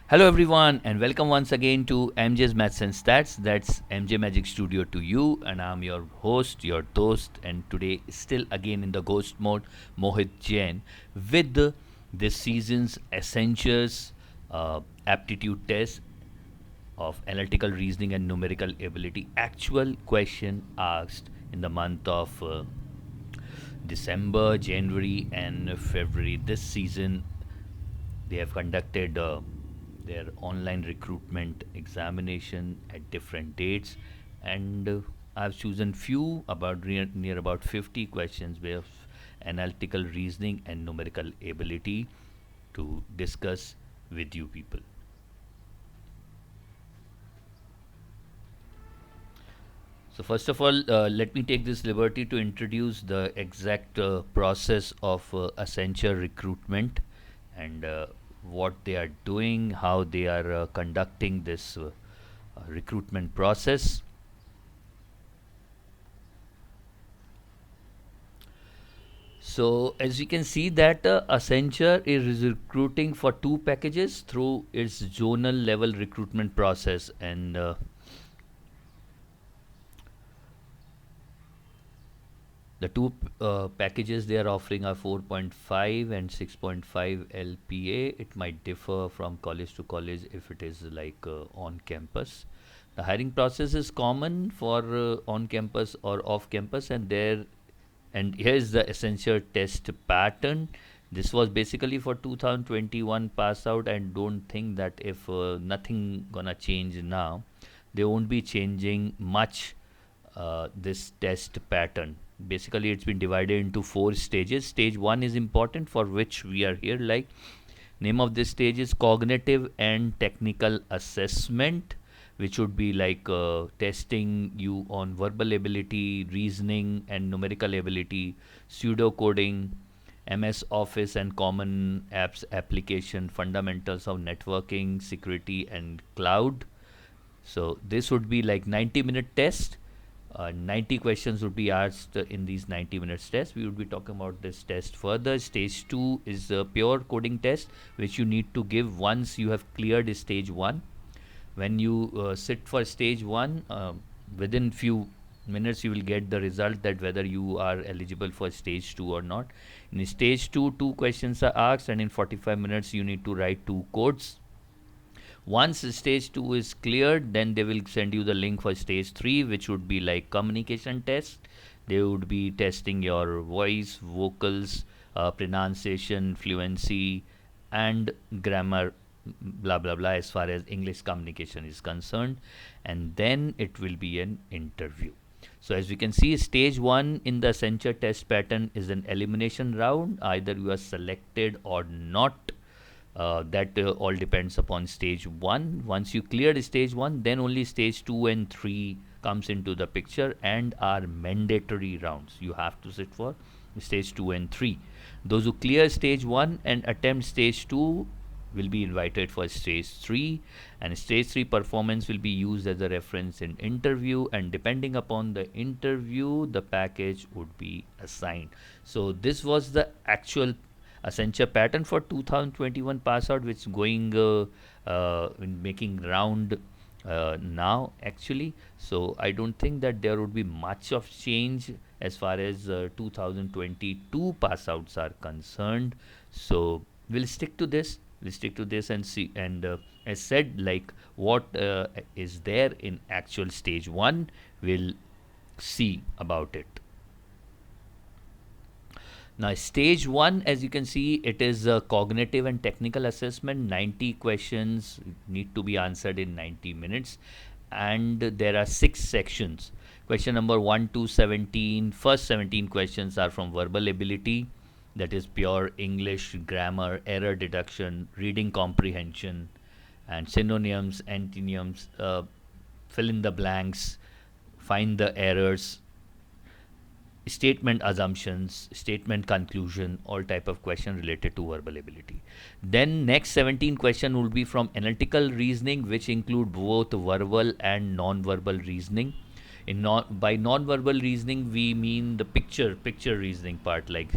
Hello, everyone, and welcome once again to MJ's Maths and Stats. That's MJ Magic Studio to you, and I'm your host, your host, and today, still again in the ghost mode, Mohit Jain, with this season's Essentials aptitude test of analytical reasoning and numerical ability. Actual question asked in the month of December, January, and February. This season, they have conducted their online recruitment examination at different dates, and I've chosen few about near about 50 questions with analytical reasoning and numerical ability to discuss with you people. So first of all, let me take this liberty to introduce the exact process of Accenture recruitment and what they are doing, how they are conducting this recruitment process. So as you can see that Accenture is recruiting for two packages through its zonal level recruitment process, and the two packages they are offering are 4.5 and 6.5 LPA. It might differ from college to college if it is like on campus. The hiring process is common for on campus or off campus, and here is the essential test pattern. This was basically for 2021 pass out, and don't think that if nothing gonna change now, they won't be changing much this test pattern. Basically, it's been divided into four stages. Stage one is important, for which we are here. Like, name of this stage is cognitive and technical assessment, which would be like testing you on verbal ability, reasoning, and numerical ability, pseudo coding, MS Office and common apps application, fundamentals of networking, security, and cloud. So this would be like 90-minute test. 90 questions would be asked in these 90 minutes test. We would be talking about this test further. Stage 2 is a pure coding test, which you need to give once you have cleared stage 1. When you sit for stage 1, within few minutes you will get the result that whether you are eligible for stage 2 or not. In stage 2, two questions are asked, and in 45 minutes you need to write two codes. Once stage 2 is cleared, then they will send you the link for stage 3, which would be like communication test. They would be testing your voice, vocals, pronunciation, fluency, and grammar, blah blah blah, as far as English communication is concerned. And then it will be an interview. So as we can see, stage 1 in the Accenture test pattern is an elimination round. Either you are selected or not. That all depends upon stage 1. Once you cleared stage 1, then only stage 2 and 3 comes into the picture and are mandatory rounds. You have to sit for stage 2 and 3. Those who clear stage 1 and attempt stage 2 will be invited for stage 3, and stage 3 performance will be used as a reference in interview, and depending upon the interview the package would be assigned. So this was the actual Accenture pattern for 2021 pass out, which is going in making round now actually. So I don't think that there would be much of change as far as 2022 pass outs are concerned. So we'll stick to this. We'll stick to this and see. And as said, like what is there in actual stage 1, we'll see about it. Now, stage 1, as you can see, it is a cognitive and technical assessment. 90 questions need to be answered in 90 minutes. And there are 6 sections. Question number 1 to 17. First 17 questions are from verbal ability, that is pure English, grammar, error detection, reading comprehension, and synonyms, antonyms, fill in the blanks, find the errors, statement assumptions, statement conclusion, all type of question related to verbal ability. Then next 17 question will be from analytical reasoning, which include both verbal and non-verbal reasoning. By non-verbal reasoning we mean the picture reasoning part, like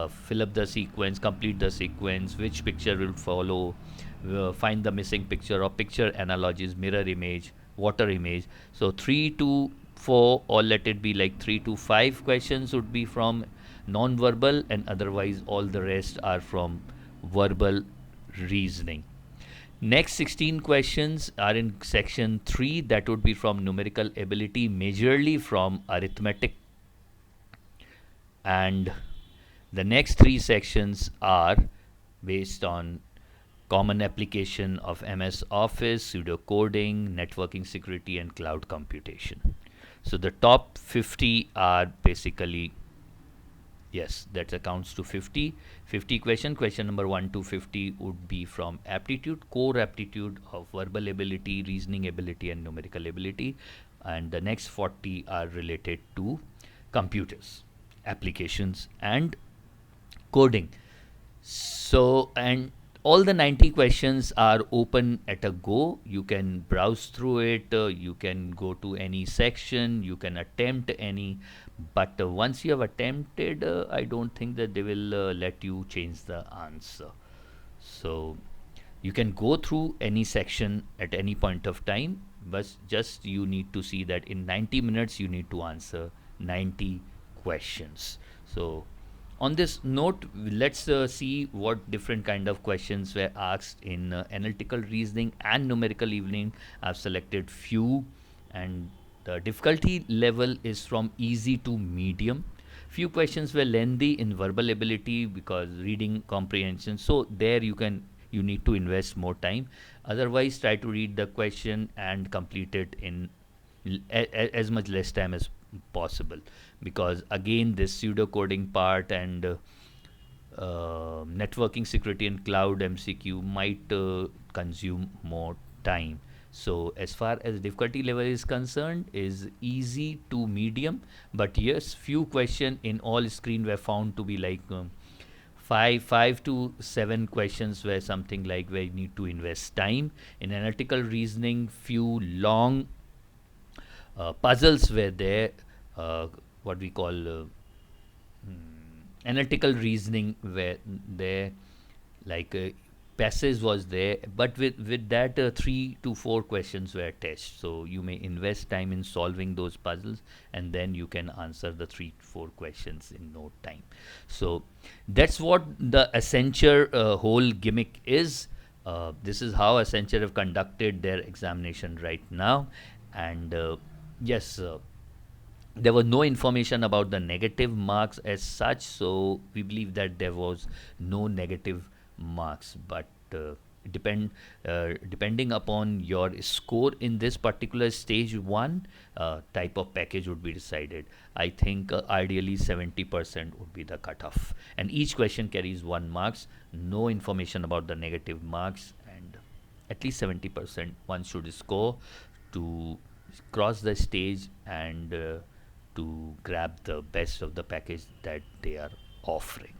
fill up the sequence, complete the sequence, which picture will follow, find the missing picture or picture analogies, mirror image, water image. So 3 to 4, or let it be like 3 to 5 questions would be from non-verbal, and otherwise all the rest are from verbal reasoning. Next 16 questions are in section 3, that would be from numerical ability, majorly from arithmetic. And the next 3 sections are based on common application of MS Office, pseudocoding, networking security, and cloud computation. So the top 50 are basically, yes, that accounts to 50. 50 question number 1 to 50 would be from aptitude, core aptitude of verbal ability, reasoning ability, and numerical ability. And the next 40 are related to computers, applications, and coding. So, and all the 90 questions are open at a go. You can browse through it, you can go to any section, you can attempt any. But once you have attempted, I don't think that they will let you change the answer. So, you can go through any section at any point of time, but just you need to see that in 90 minutes you need to answer 90 questions. So on this note, let's see what different kind of questions were asked in analytical reasoning and numerical evening. I've selected few, and the difficulty level is from easy to medium. Few questions were lengthy in verbal ability because reading comprehension, so there you need to invest more time. Otherwise, try to read the question and complete it in as much less time as possible, because again this pseudo coding part and networking security and cloud MCQ might consume more time. So as far as difficulty level is concerned, is easy to medium, but yes, few question in all screen were found to be like five to seven questions were something like where you need to invest time in analytical reasoning. Few long puzzles were there, what we call analytical reasoning were there, like passage was there, but with that 3 to 4 questions were attached, so you may invest time in solving those puzzles, and then you can answer the 3 to 4 questions in no time. So that's what the Accenture whole gimmick is. This is how Accenture have conducted their examination right now. And yes, there was no information about the negative marks as such, so we believe that there was no negative marks. But depending upon your score in this particular stage one, type of package would be decided. I think ideally 70% would be the cutoff, and each question carries 1 marks. No information about the negative marks, and at least 70% one should score to cross the stage and to grab the best of the package that they are offering.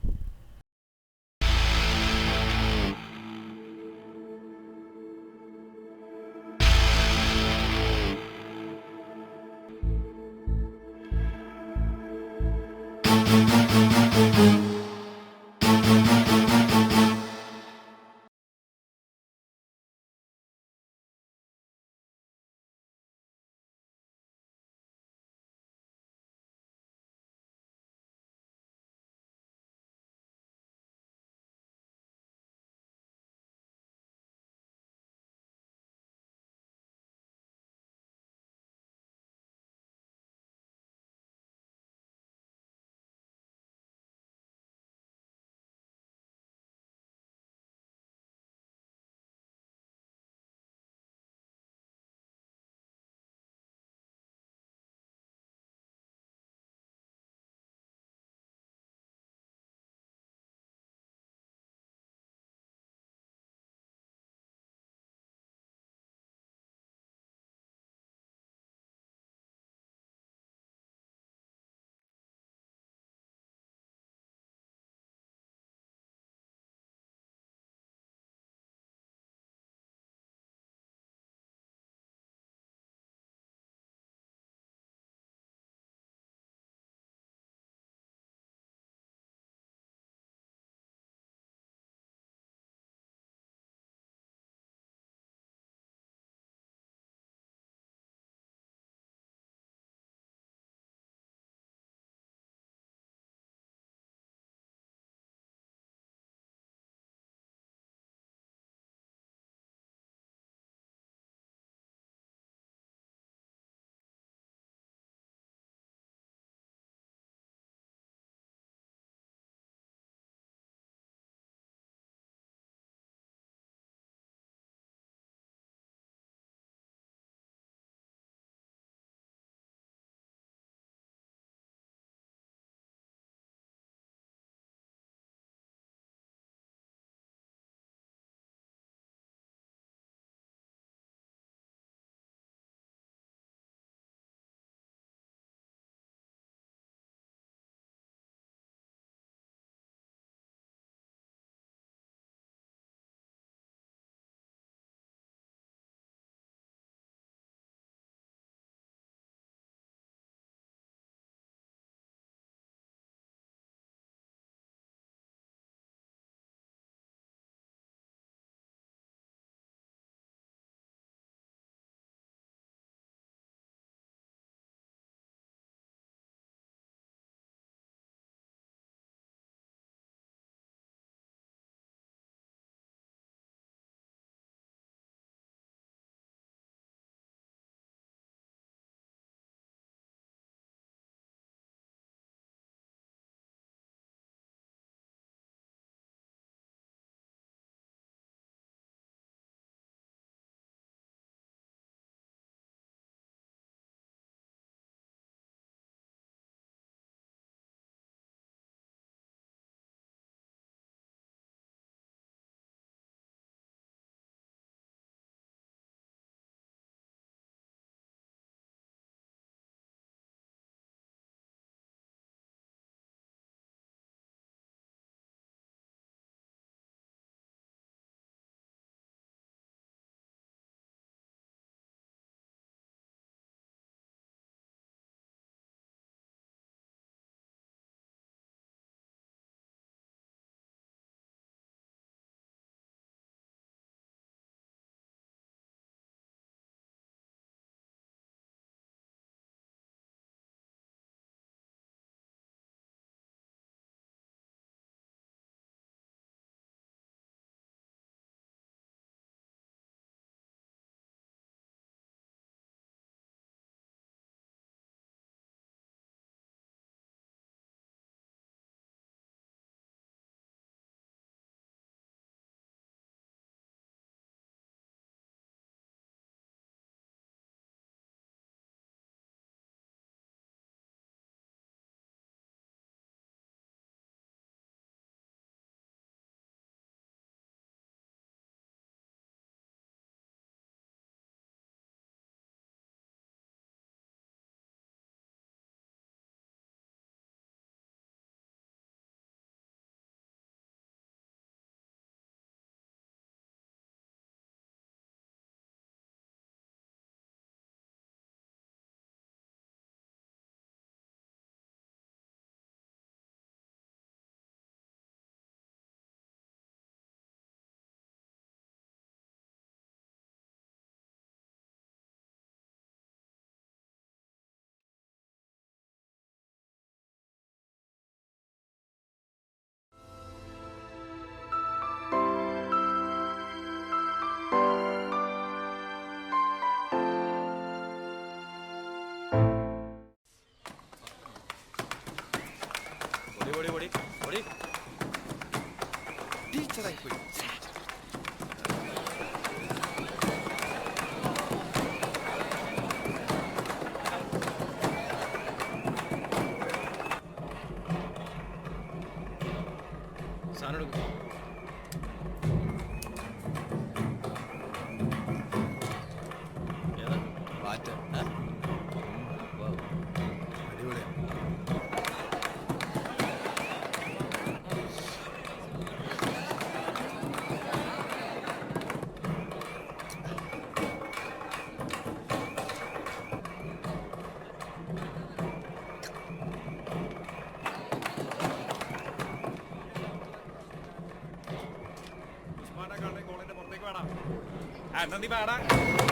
Nanti Pak.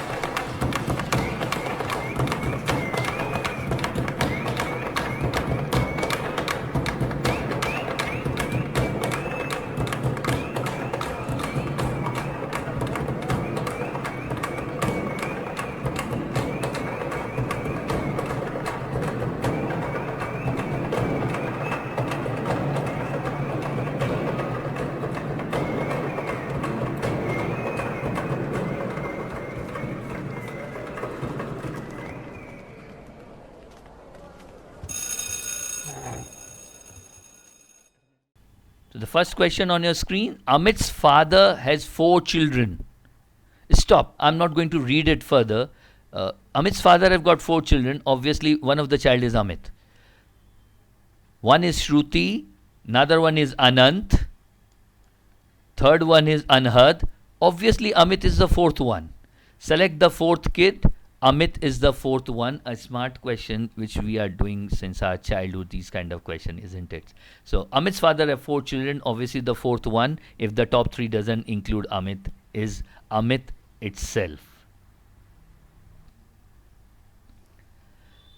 So the first question on your screen, Amit's father has 4 children. Stop. I'm not going to read it further. Amit's father have got 4 children. Obviously, one of the child is Amit. One is Shruti, another one is Anant, third one is Anhad. Obviously, Amit is the fourth one. Select the fourth kid. Amit is the fourth one. A smart question which we are doing since our childhood. These kind of question, isn't it? So Amit's father have 4 children. Obviously, the fourth one, if the top three doesn't include Amit, is Amit itself.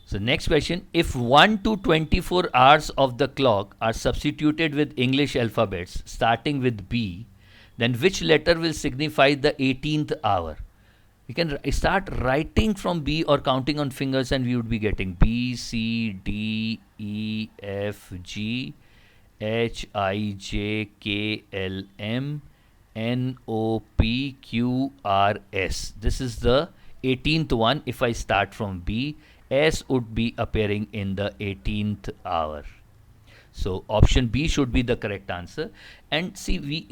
So next question, if 1 to 24 hours of the clock are substituted with English alphabets starting with B, then which letter will signify the 18th hour? We can start writing from B or counting on fingers and we would be getting B, C, D, E, F, G, H, I, J, K, L, M, N, O, P, Q, R, S. This is the 18th one. If I start from B, S would be appearing in the 18th hour. So option B should be the correct answer. And see, we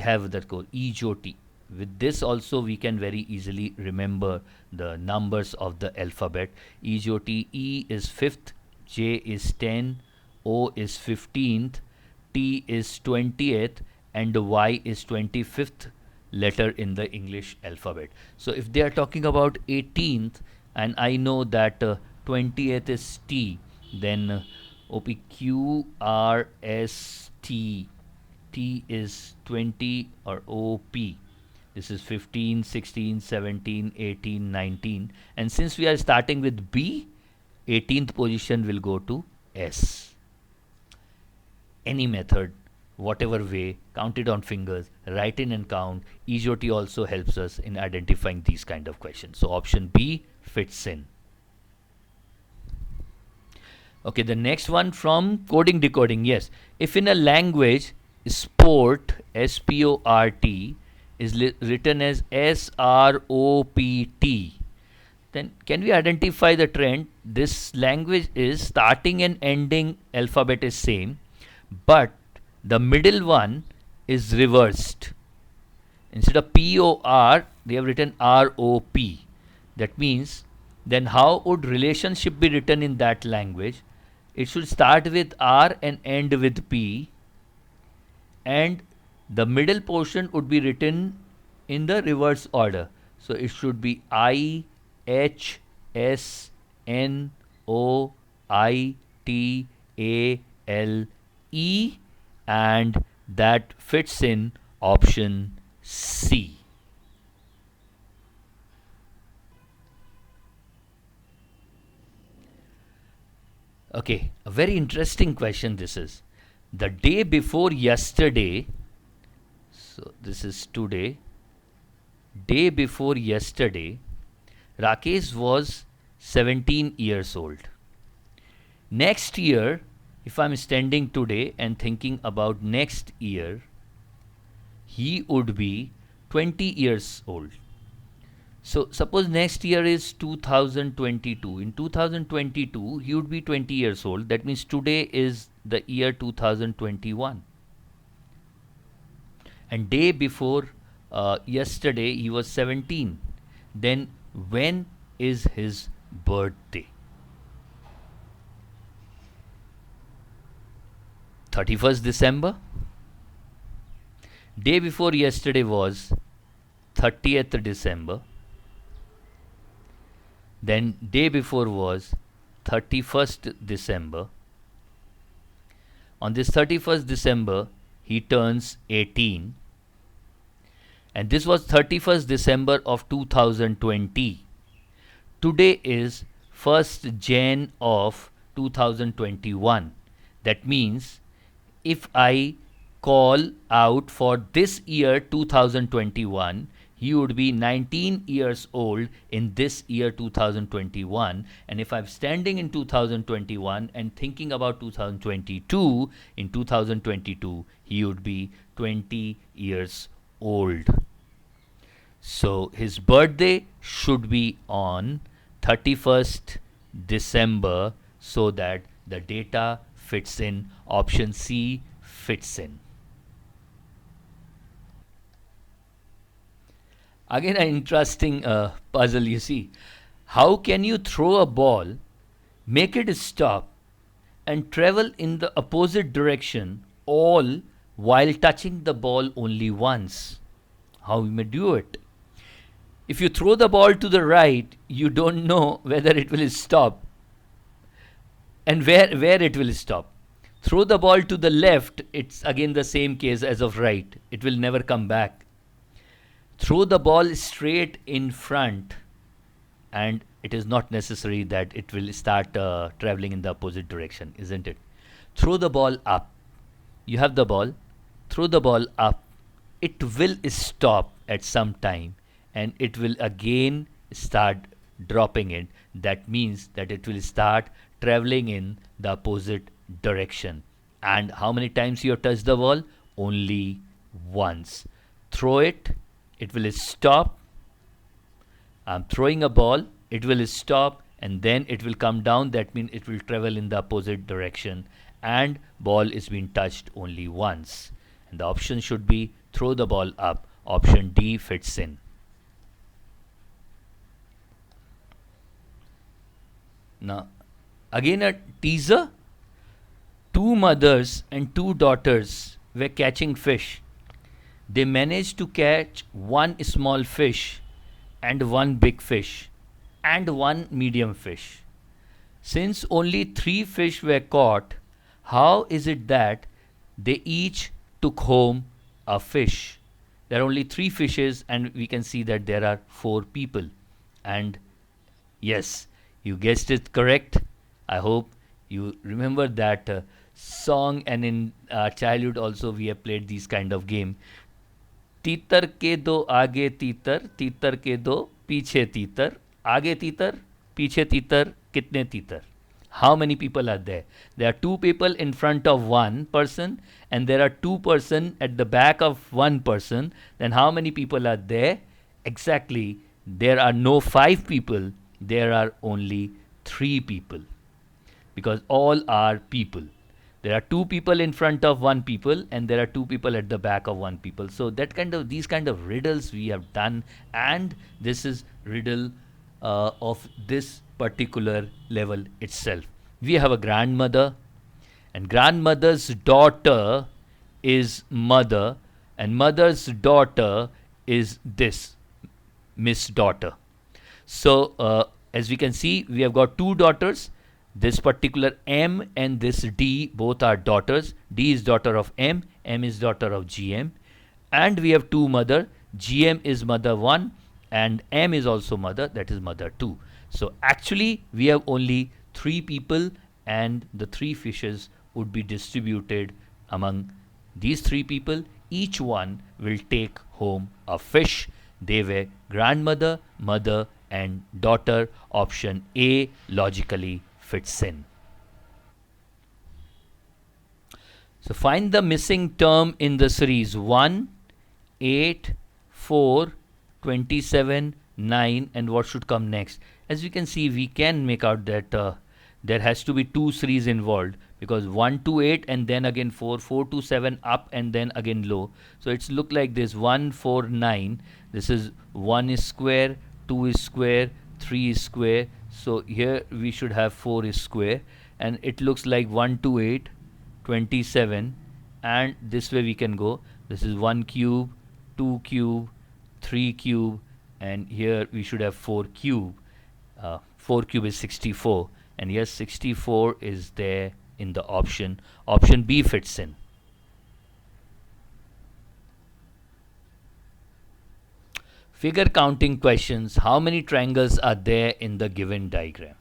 have that code EJOT. With this also we can very easily remember the numbers of the alphabet. EJOT, E is 5th, J is 10, O is 15th, T is 20th, and Y is 25th letter in the English alphabet. So if they are talking about 18th, and I know that 20th is T, then OPQRST, T is 20 or OP. This is 15, 16, 17, 18, 19. And since we are starting with B, 18th position will go to S. Any method, whatever way, count it on fingers, write in and count. EJOT also helps us in identifying these kind of questions. So option B fits in. Okay, the next one from coding decoding. Yes, if in a language sport, SPORT, is written as SROPT, then can we identify the trend? This language is starting and ending alphabet is same, but the middle one is reversed. Instead of POR, they have written ROP. That means, then how would relationship be written in that language? It should start with R and end with P, and the middle portion would be written in the reverse order. So it should be I, H, S, N, O, I, T, A, L, E, and that fits in option C. Okay, a very interesting question this is. The day before yesterday, so this is today, day before yesterday, Rakesh was 17 years old. Next year, if I'm standing today and thinking about next year, he would be 20 years old. So suppose next year is 2022. In 2022, he would be 20 years old. That means today is the year 2021. And day before yesterday, he was 17. Then when is his birthday? 31st December. Day before yesterday was 30th December. Then day before was 31st December. On this 31st December, he turns 18. and this was 31st December of 2020. Today is 1st Jan of 2021. That means if I call out for this year 2021, he would be 19 years old in this year 2021. And if I'm standing in 2021 and thinking about 2022, in 2022 he would be 20 years old. So his birthday should be on 31st December, so that the data fits in. Option C fits in. Again, an interesting puzzle, you see. How can you throw a ball, make it stop, and travel in the opposite direction, all while touching the ball only once? How you may do it? If you throw the ball to the right, you don't know whether it will stop and where it will stop. Throw the ball to the left, it's again the same case as of right. It will never come back. Throw the ball straight in front, and it is not necessary that it will start traveling in the opposite direction, isn't it? Throw the ball up. You have the ball. Throw the ball up. It will stop at some time, and it will again start dropping it. That means that it will start traveling in the opposite direction. And how many times you touch the ball? Only once. Throw it, it will stop. I'm throwing a ball, it will stop, and then it will come down. That means it will travel in the opposite direction, and ball is being touched only once. And the option should be throw the ball up. Option D fits in. Now, again a teaser. Two mothers and two daughters were catching fish. They managed to catch one small fish and one big fish and one medium fish. Since only three fish were caught, how is it that they each took home a fish? There are only three fishes, and we can see that there are four people. And yes, you guessed it correct. I hope you remember that song, and in childhood also we have played these kind of game. तीतर के दो आगे तीतर, तीतर के दो पीछे तीतर, आगे तीतर, पीछे तीतर, कितने तीतर? How many people are there? There are two people in front of one person, and there are two person at the back of one person. Then how many people are there? Exactly, there are no five people, there are only three people, because all are people. There are two people in front of one people, and there are two people at the back of one people. So these kind of riddles we have done, and this is riddle of this particular level itself. We have a grandmother, and grandmother's daughter is mother, and mother's daughter is this Miss Daughter. So as we can see, we have got two daughters. This particular M and this D both are daughters. D is daughter of M is daughter of GM. And we have two mother. GM is mother 1 and M is also mother, that is mother 2. So actually we have only three people, and the three fishes would be distributed among these three people. Each one will take home a fish. They were grandmother, mother and daughter. Option A logically fits in. So find the missing term in the series 1, 8, 4, 27, 9, and what should come next. As we can see, we can make out that there has to be two series involved, because 1 to 8 and then again 4, 4 to 7 up and then again low. So it's look like this: 1, 4, 9. This is 1 is square, 2 is square, 3 is square. So here we should have 4 is square, and it looks like 1 to 8, 27, and this way we can go. This is 1 cube, 2 cube, 3 cube, and here we should have 4 cube. 4 cube is 64, and yes, 64 is there in the option. Option B fits in. Figure counting questions. How many triangles are there in the given diagram?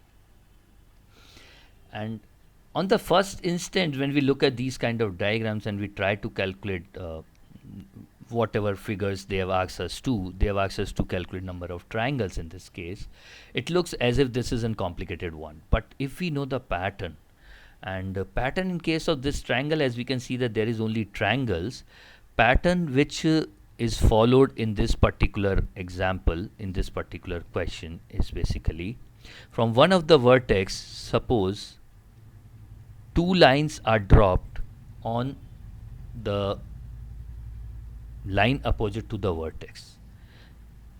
And on the first instant, when we look at these kind of diagrams and we try to calculate whatever figures they have asked us to, they have asked us to calculate number of triangles in this case, it looks as if this is a complicated one. But if we know the pattern, and the pattern in case of this triangle, as we can see that there is only triangles, pattern which is followed in this particular example, in this particular question, is basically from one of the vertex, suppose two lines are dropped on the line opposite to the vertex.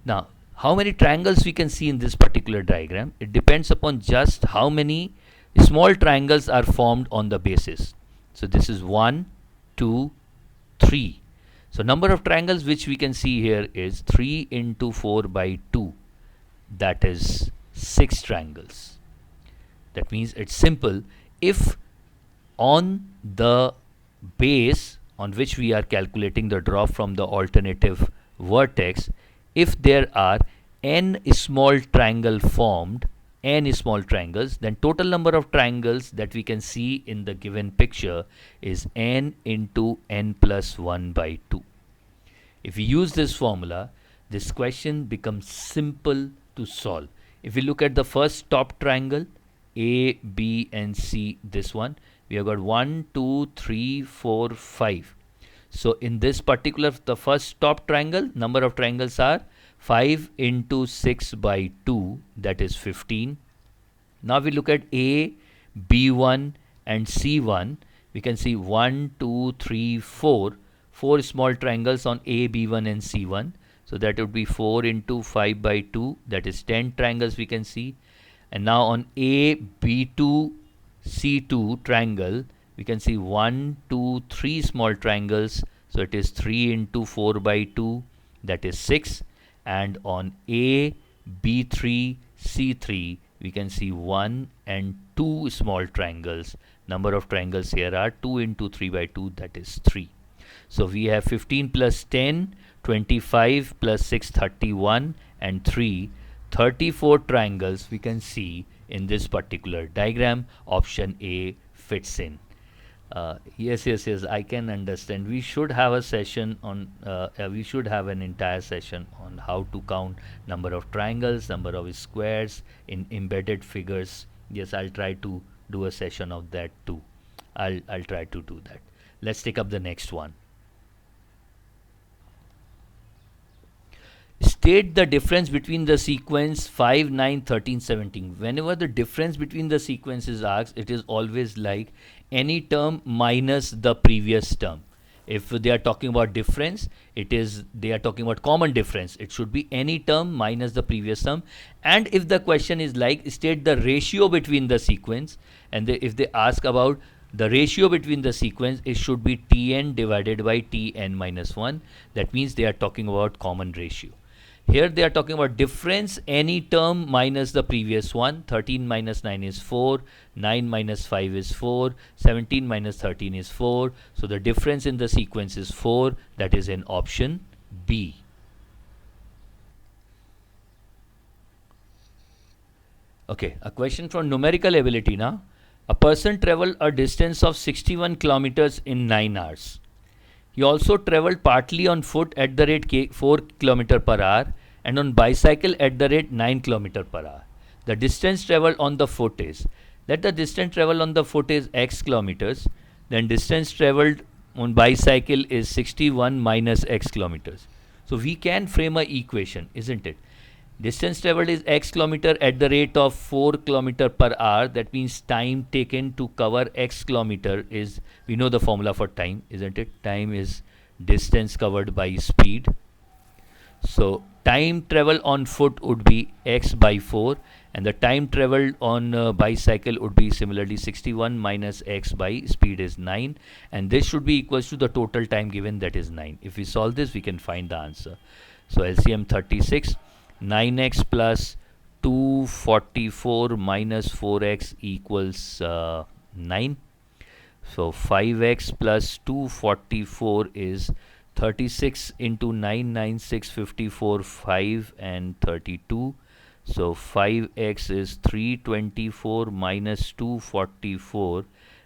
Now, how many triangles we can see in this particular diagram? It depends upon just how many small triangles are formed on the basis. So this is 1, 2, 3. So number of triangles which we can see here is 3 into 4 by 2. That is 6 triangles. That means it's simple. If on the base on which we are calculating the drop from the alternative vertex, if there are n small triangle formed, n small triangles, then total number of triangles that we can see in the given picture is n into n plus 1 by 2. If we use this formula, this question becomes simple to solve. If we look at the first top triangle, A, B and C, this one, we have got 1, 2, 3, 4, 5. So in this particular, the first top triangle, number of triangles are 5 into 6 by 2, that is 15. Now we look at A, B1 and C1. We can see 1, 2, 3, 4. 4 small triangles on A, B1 and C1. So that would be 4 into 5 by 2. That is 10 triangles we can see. And now on A, B2, C2 triangle, we can see 1, 2, 3 small triangles. So it is 3 into 4 by 2. That is 6. And on A, B3, C3, we can see 1 and 2 small triangles. Number of triangles here are 2 into 3 by 2, that is 3. So we have 15 plus 10, 25 plus 6, 31 and 3, 34 triangles we can see in this particular diagram. Option A fits in. Yes, I can understand. We should have a session on, we should have an entire session on how to count number of triangles, number of squares in embedded figures. Yes, I'll try to do a session of that too. I'll try to do that. Let's take up the next one. State the difference between the sequence 5, 9, 13, 17. Whenever the difference between the sequence is asked, it is always like any term minus the previous term. If they are talking about difference, they are talking about common difference. It should be any term minus the previous term. And if the question is like state the ratio between the sequence, and if they ask about the ratio between the sequence, it should be Tn divided by Tn minus 1. That means they are talking about common ratio. Here they are talking about difference, any term minus the previous one. 13 minus 9 is 4, 9 minus 5 is 4, 17 minus 13 is 4. So the difference in the sequence is 4. That is in option B. Okay, a question from numerical ability now. A person traveled a distance of 61 kilometers in 9 hours. He also traveled partly on foot at the rate 4 km per hour and on bicycle at the rate 9 km per hour. The distance traveled on the foot is, let the distance traveled on the foot is x kilometers, then distance traveled on bicycle is 61 minus x kilometers. So we can frame an equation, isn't it? Distance traveled is x kilometer at the rate of 4 km per hour. That means time taken to cover x kilometer is, we know the formula for time, isn't it? Time is distance covered by speed. So time travel on foot would be x by 4, and the time traveled on bicycle would be similarly 61 minus x by speed is 9, and this should be equals to the total time given, that is 9. If we solve this, we can find the answer. So LCM 36. 9x plus 244 minus 4x equals 9. So 5x plus 244 is 36 into 99654, 5 and 32. So 5x is 324 minus 244,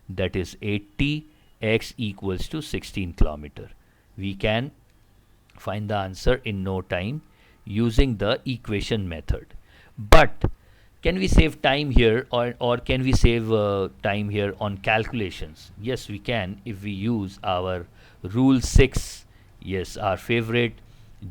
that is 80. X equals to 16 kilometer. We can find the answer in no time using the equation method. But can we save time here, or can we save time here on calculations? Yes, we can if we use our rule 6. Yes, our favorite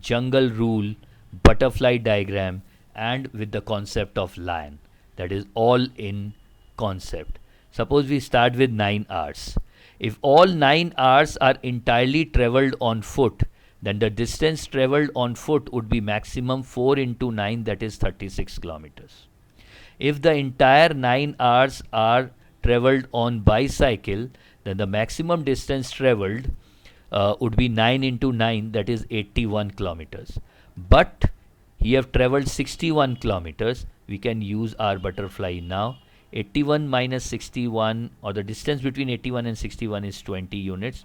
jungle rule, butterfly diagram, and with the concept of lion. That is all in concept. Suppose we start with 9 hours. If all 9 hours are entirely traveled on foot, then the distance traveled on foot would be maximum 4 into 9, that is 36 kilometers. If the entire 9 hours are traveled on bicycle, then the maximum distance traveled would be 9 into 9, that is 81 kilometers. But he have traveled 61 kilometers. We can use our butterfly now. 81 minus 61, or the distance between 81 and 61 is 20 units.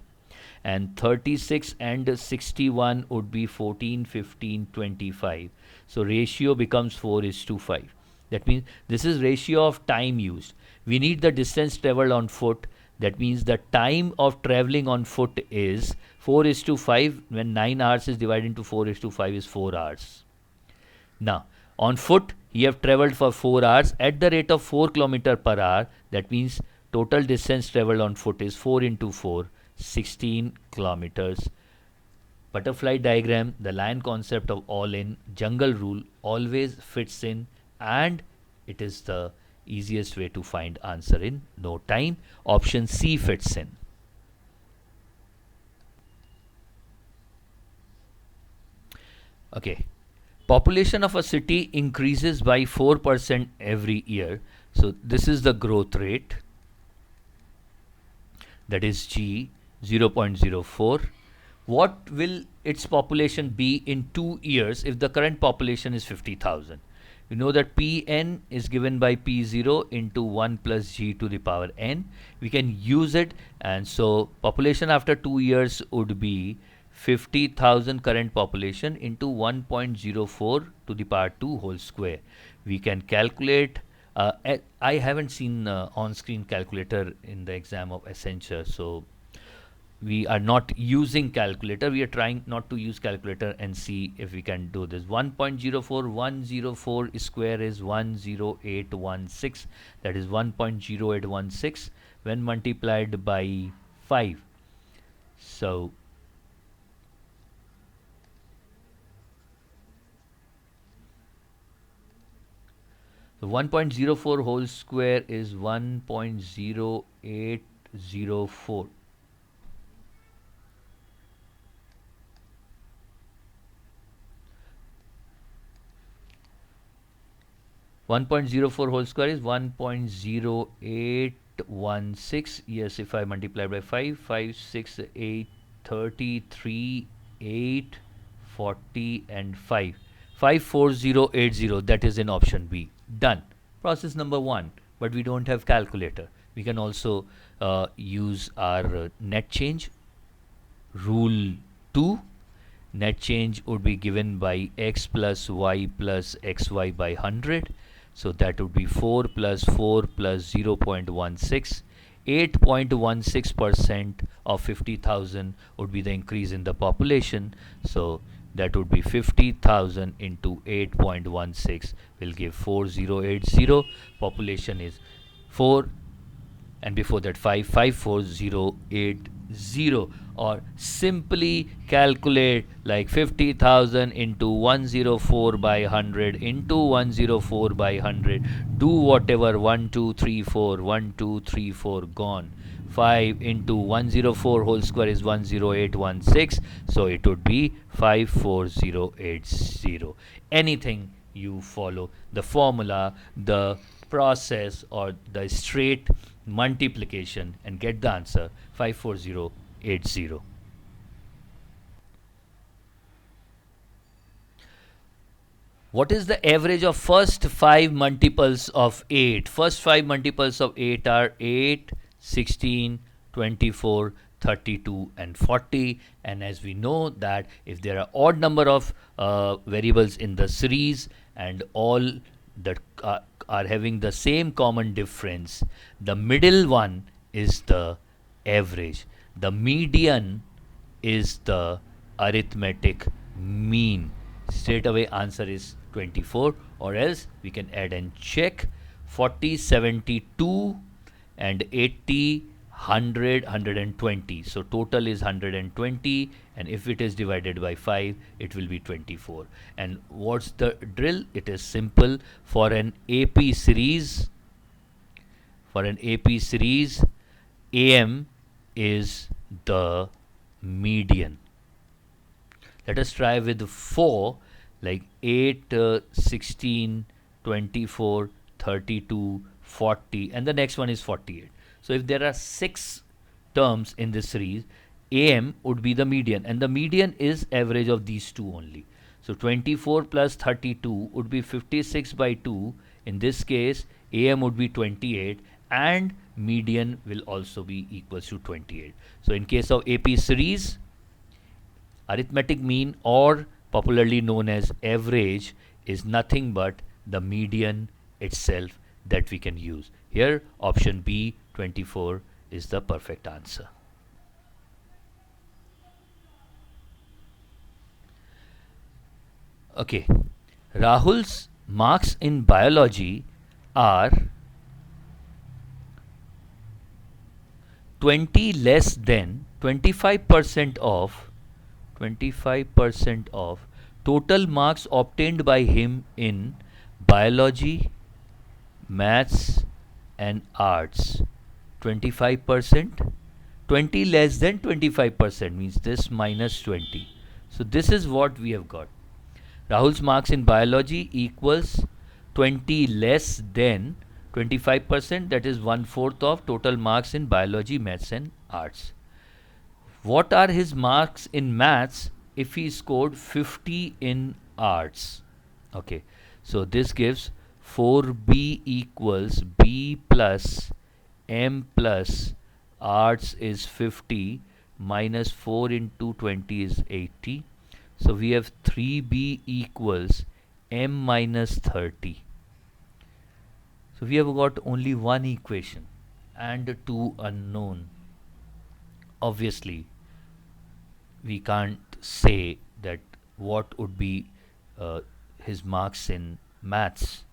And 36 and 61 would be 14, 15, 25. So ratio becomes 4:5. That means this is ratio of time used. We need the distance traveled on foot. That means the time of traveling on foot is 4:5. When 9 hours is divided into 4:5 is 4 hours. Now, on foot, he have traveled for 4 hours at the rate of 4 kilometer per hour. That means total distance traveled on foot is 4 into 4, 16 kilometers. Butterfly diagram, the lion concept of all in, jungle rule always fits in, and it is the easiest way to find answer in no time. Option C fits in. Okay. Population of a city increases by 4% every year. So this is the growth rate. That is G, 0.04. What will its population be in 2 years if the current population is 50,000? We know that Pn is given by P0 into 1 plus G to the power n. We can use it, and so population after 2 years would be 50,000 current population into 1.04 to the power 2 whole square. We can calculate. I haven't seen on-screen calculator in the exam of Accenture, so we are not using calculator. We are trying not to use calculator and see if we can do this. 1.04 square is 10816. That is 1.0816 when multiplied by 5. So 1.04 whole square is 1.0804. 1.04 whole square is 1.0816. Yes, if I multiply by 5, 5, 6, 8, 33, 8, 40 and 5. 54080, that is in option B. Done. Process number 1, but we don't have calculator. We can also use our net change. Rule 2. Net change would be given by x plus y plus xy by 100. So that would be 4 plus 4 plus 0.16. 8.16% of 50,000 would be the increase in the population. So that would be 50,000 into 8.16 will give 4080. Population is 4, and before that 54080. Or simply calculate like 50,000 into 104 by 100 into 104 by 100. Do whatever. 1 2 3 4, 1 2 3 4 gone. 5 into 104 whole square is 10816. So it would be 54080. Anything you follow the formula, the process, or the straight multiplication and get the answer 54080. What is the average of first 5 multiples of 8? First 5 multiples of 8 are 8, 16, 24, 32 and 40. And as we know that if there are odd number of variables in the series and all that are having the same common difference, the middle one is the average. The median is the arithmetic mean. Straight away answer is 24, or else we can add and check 40, 72 and 80, 100, 120. So total is 120, and if it is divided by 5, it will be 24. And what's the drill? It is simple. For an AP series, AM is the median. Let us try with 4, like 8, 16, 24, 32, 40, and the next one is 48. So if there are 6 terms in this series, AM would be the median, and the median is average of these two only. So 24 plus 32 would be 56 by 2. In this case, AM would be 28, and median will also be equals to 28. So in case of AP series, arithmetic mean, or popularly known as average, is nothing but the median itself that we can use. Here option B, 24, is the perfect answer. Okay, Rahul's marks in biology are 20 less than 25% of total marks obtained by him in biology, maths and arts. 25%, 20 less than 25% means this minus 20. So this is what we have got. Rahul's marks in biology equals 20 less than 25%, that is 1/4 of total marks in biology, maths and arts. What are his marks in maths if he scored 50 in arts? Okay, so this gives 4B equals B plus M plus arts is 50 minus 4 into 20 is 80. So we have 3B equals M minus 30. So we have got only one equation and two unknown. Obviously, we can't say that what would be his marks in maths.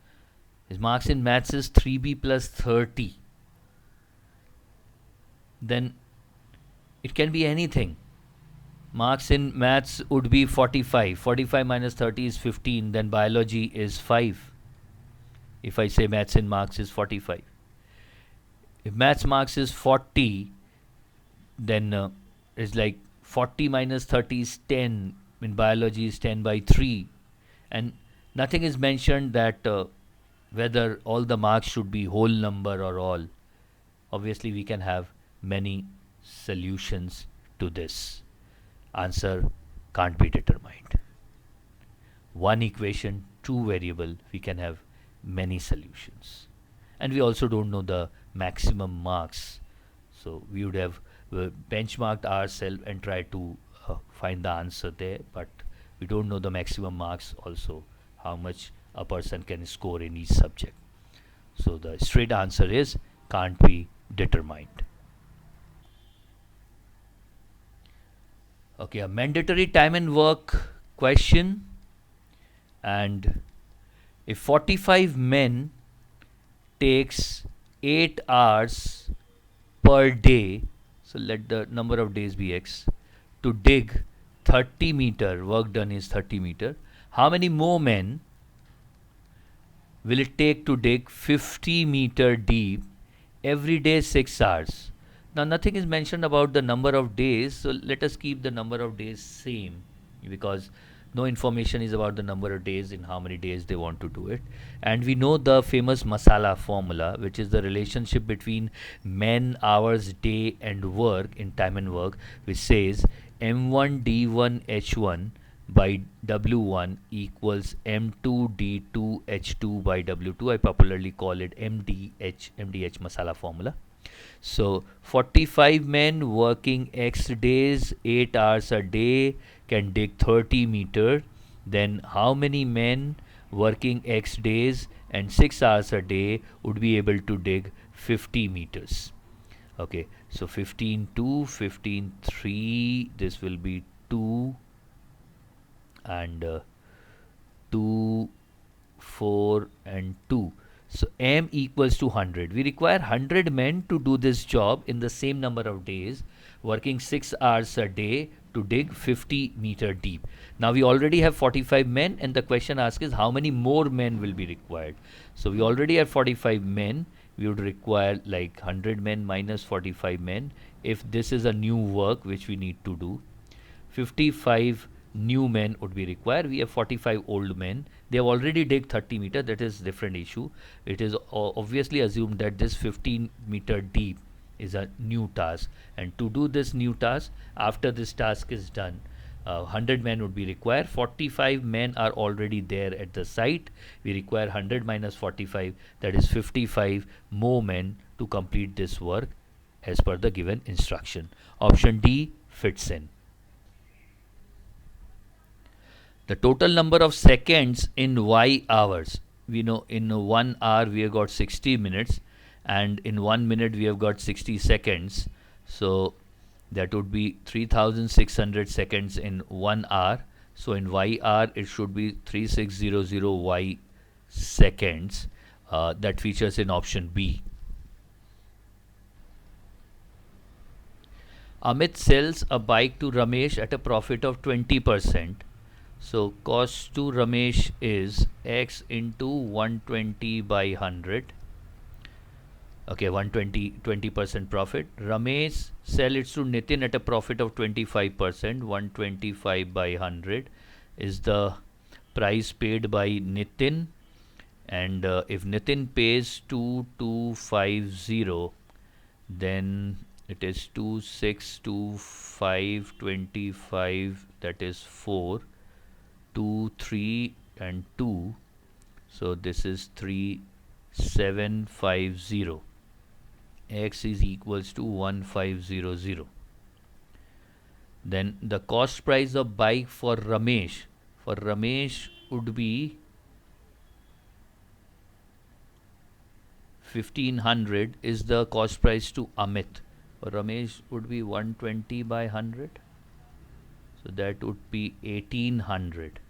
His marks in maths is 3B plus 30. Then it can be anything. Marks in maths would be 45. 45 minus 30 is 15. Then biology is 5. If I say maths in marks is 45. If maths marks is 40, then it's like 40 minus 30 is 10. In biology is 10 by 3. And nothing is mentioned that whether all the marks should be whole number or all. Obviously, we can have many solutions to this. Answer can't be determined. One equation, two variable, we can have many solutions. And we also don't know the maximum marks. So we would have benchmarked ourselves and tried to find the answer there, but we don't know the maximum marks also, how much a person can score in each subject. So the straight answer is can't be determined. Okay, a mandatory time and work question. And if 45 men takes 8 hours per day, so let the number of days be x, to dig 30 meter, work done is 30 meter, how many more men will it take to dig 50 meter deep every day 6 hours? Now nothing is mentioned about the number of days, so let us keep the number of days same, because no information is about the number of days, in how many days they want to do it. And we know the famous masala formula, which is the relationship between men, hours, day and work in time and work, which says M1 D1 H1 by W1 equals M2 D2 H2 by W2. I popularly call it MDH masala formula. So 45 men working X days, 8 hours a day can dig 30 meter. Then how many men working X days and 6 hours a day would be able to dig 50 meters? Okay, so 15 2, 15 3, this will be 2 and 2, 4 and 2. So M equals to 100. We require 100 men to do this job in the same number of days, working 6 hours a day to dig 50 meter deep. Now we already have 45 men, and the question asked is how many more men will be required. So we already have 45 men. We would require like 100 men minus 45 men if this is a new work which we need to do. 55 new men would be required. We have 45 old men. They have already dig 30 meter. That is different issue. It is obviously assumed that this 15 meter deep is a new task. And to do this new task, after this task is done, 100 men would be required. 45 men are already there at the site. We require 100 minus 45, that is 55 more men to complete this work as per the given instruction. Option D fits in. The total number of seconds in Y hours. We know in 1 hour we have got 60 minutes, and in 1 minute we have got 60 seconds. So that would be 3600 seconds in 1 hour. So in Y hour it should be 3600 Y seconds. That features in option B. Amit sells a bike to Ramesh at a profit of 20%. So cost to Ramesh is X into 120 by 100. Okay, 120, 20% profit. Ramesh sell it to Nitin at a profit of 25%. 125 by 100 is the price paid by Nitin. And if Nitin pays 2250, then it is 262525, that is 4. 2, 3 and 2, so this is 3750. X is equals to 1500. Then the cost price of bike for Ramesh would be 1500 is the cost price to Amit. For Ramesh would be 120 by 100, so that would be 1800.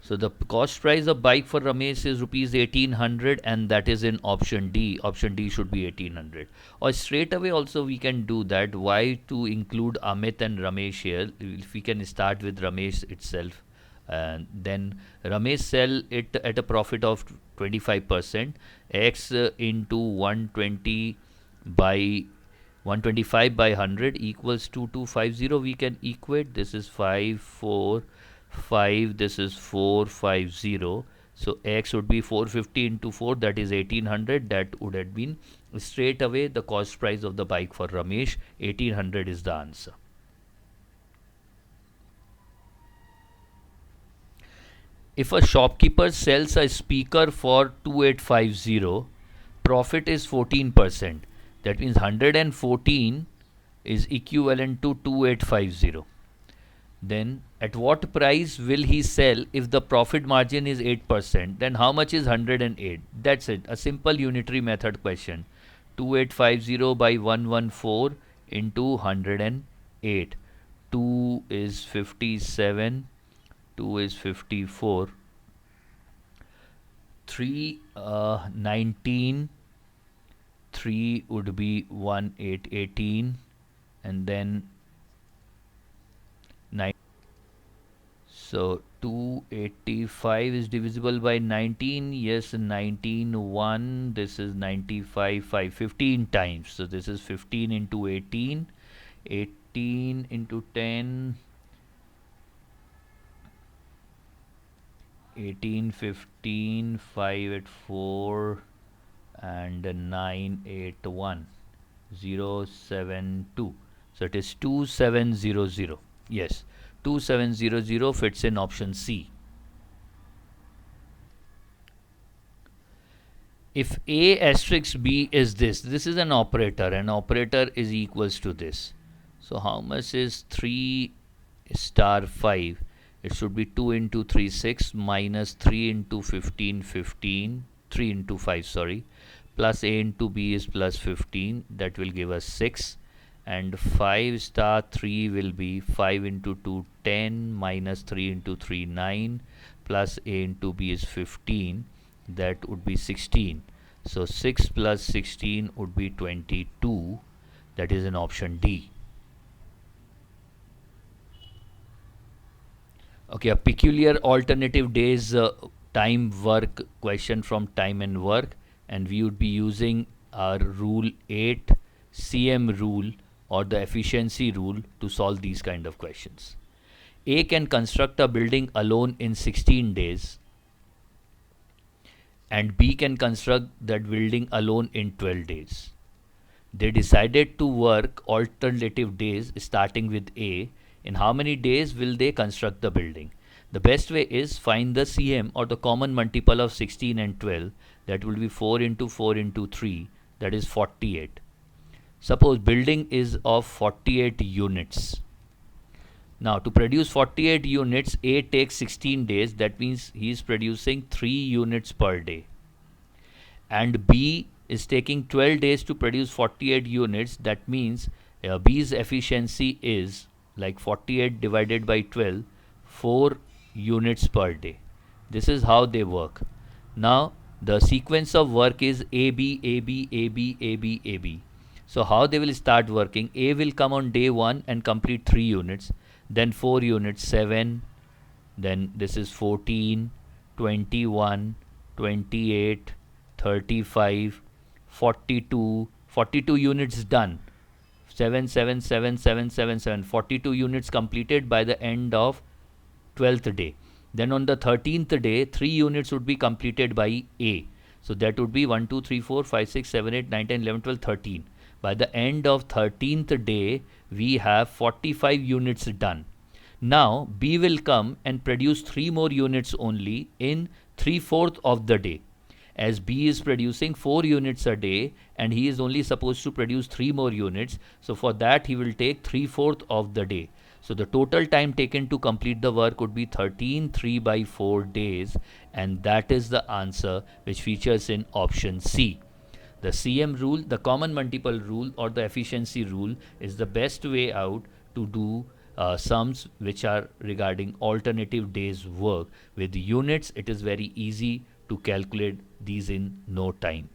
So the cost price of bike for Ramesh is rupees 1800, and that is in option D. Option D should be 1800. Or straight away also we can do that. Why to include Amit and Ramesh here? If we can start with Ramesh itself, and then Ramesh sell it at a profit of 25%. X into 120 by 125 by 100 equals 2250. We can equate. This is 545, this is 450. So X would be 450 into 4, that is 1800. That would have been straight away the cost price of the bike for Ramesh. 1800 is the answer. If a shopkeeper sells a speaker for 2850, profit is 14%. That means 114 is equivalent to 2850. Then at what price will he sell if the profit margin is 8%? Then how much is 108? That's it. A simple unitary method question. 2850 by 114 into 108. 2 is 57. 2 is 54. 3 19. 3 would be 18, and then 9. So 285 is divisible by 19. Yes, 19 1. This is 95 5. 15 times. So this is 15 into 18. 18 into 10. 18, 15, 5 at 4, and 9, 8, 1, 0, 7, 2. So it is 2700. Yes, 2700 fits in option C. If A asterisk B is this is an operator is equals to this. So how much is 3 star 5? It should be 2 into 3 6 minus 3 into 15 15, 3 into 5 sorry, plus A into B is plus 15, that will give us 6, and 5 star 3 will be 5 into 2 10 minus 3 into 3 9, plus A into B is 15, that would be 16. So 6 plus 16 would be 22, that is in option D. Okay, a peculiar alternative days time work question from time and work, and we would be using our rule 8 CM rule or the efficiency rule to solve these kind of questions. A can construct a building alone in 16 days and B can construct that building alone in 12 days. They decided to work alternative days starting with A. In how many days will they construct the building? The best way is find the CM or the common multiple of 16 and 12. That will be 4 into 4 into 3, that is 48. Suppose building is of 48 units. Now to produce 48 units, A takes 16 days, that means he is producing 3 units per day. And B is taking 12 days to produce 48 units, that means B's efficiency is like 48 divided by 12, 4 units per day. This is how they work. Now the sequence of work is AB, AB, AB, AB, AB. So how they will start working? A will come on day 1 and complete 3 units, then 4 units, 7, then this is 14, 21, 28, 35, 42, 42 units done. 7, 7, 7, 7, 7, 7, 42 units completed by the end of 12th day. Then on the 13th day, 3 units would be completed by A. So that would be 1, 2, 3, 4, 5, 6, 7, 8, 9, 10, 11, 12, 13. By the end of 13th day, we have 45 units done. Now B will come and produce 3 more units only in 3/4 of the day. As B is producing 4 units a day and he is only supposed to produce 3 more units, so for that he will take 3/4 of the day. So the total time taken to complete the work would be 13 3/4 days, and that is the answer which features in option C. The CM rule, the common multiple rule or the efficiency rule is the best way out to do sums which are regarding alternative days work. With units, it is very easy to calculate these in no time.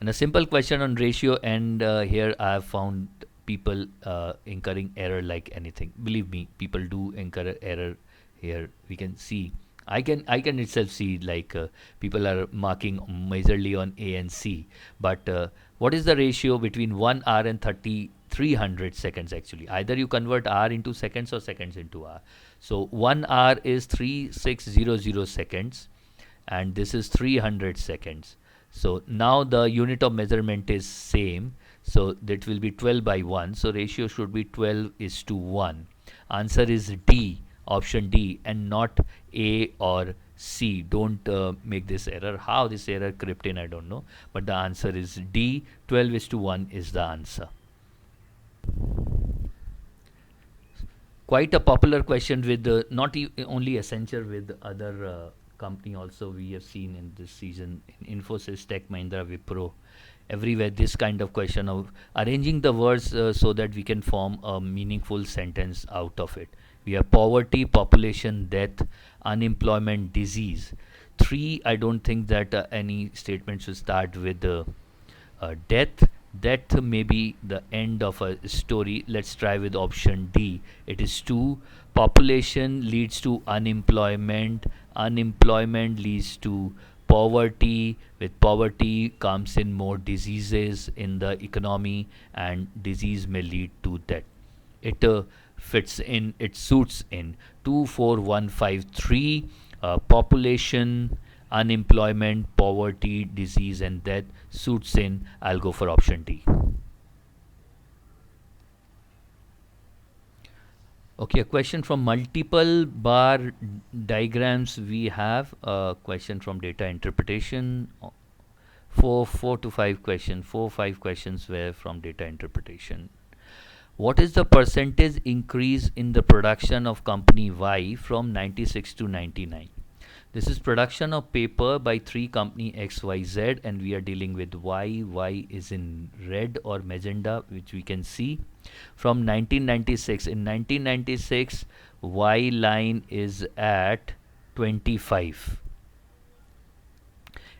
And a simple question on ratio, and here I have found people incurring error like anything. Believe me, people do incur error here. We can see. I can itself see like people are marking majorly on A and C. But what is the ratio between 1 hour and 300 seconds actually? Either you convert hour into seconds or seconds into hour. So 1 hour is 3600 seconds, and this is 300 seconds. So now the unit of measurement is same. So that will be 12 by 1. So ratio should be 12 is to 1. Answer is D, option D, and not A or C. Don't make this error. How this error crept in, I don't know. But the answer is D, 12 is to 1 is the answer. Quite a popular question with not only Accenture, with other company also we have seen in this season, in Infosys, Tech Mahindra, Wipro, everywhere this kind of question of arranging the words so that we can form a meaningful sentence out of it. We have poverty, population, death, unemployment, disease. 3, I don't think that any statement should start with death. Death may be the end of a story. Let's try with option D. It is 2. Population leads to unemployment. Unemployment leads to poverty. With poverty comes in more diseases in the economy, and disease may lead to death. It fits in, it suits in 24153. Population, unemployment, poverty, disease, and death suits in. I'll go for option D. Okay, a question from multiple bar diagrams. We have a question from data interpretation. Four to five questions. 4 5 questions were from data interpretation. What is the percentage increase in the production of company Y from 96 to 99? This is production of paper by three company XYZ, and we are dealing with Y. Y is in red or magenta, which we can see from 1996. In 1996, Y line is at 25,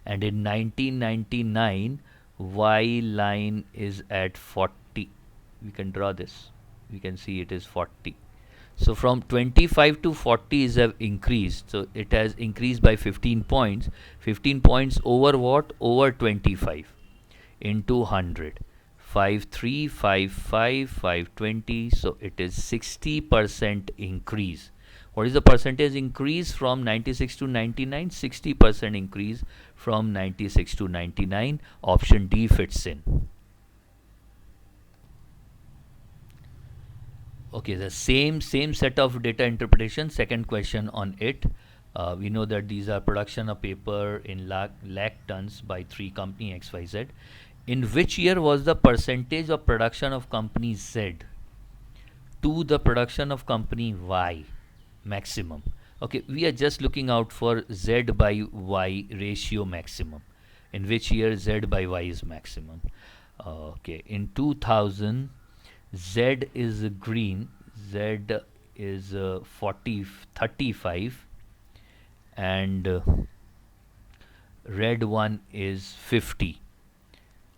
and in 1999, Y line is at 40. We can draw this. We can see it is 40. So from 25 to 40 is have increased. So it has increased by 15 points. 15 points over what? Over 25 into 100. 53, 55, 520. So it is 60% increase. What is the percentage increase from 96 to 99? 60% increase from 96 to 99. Option D fits in. Okay, the same set of data interpretation. Second question on it. We know that these are production of paper in lakh tons by three company XYZ. In which year was the percentage of production of company Z to the production of company Y maximum? Okay, we are just looking out for Z by Y ratio maximum. In which year Z by Y is maximum? Okay, in 2000, Z is green. Z is 35, and red one is 50.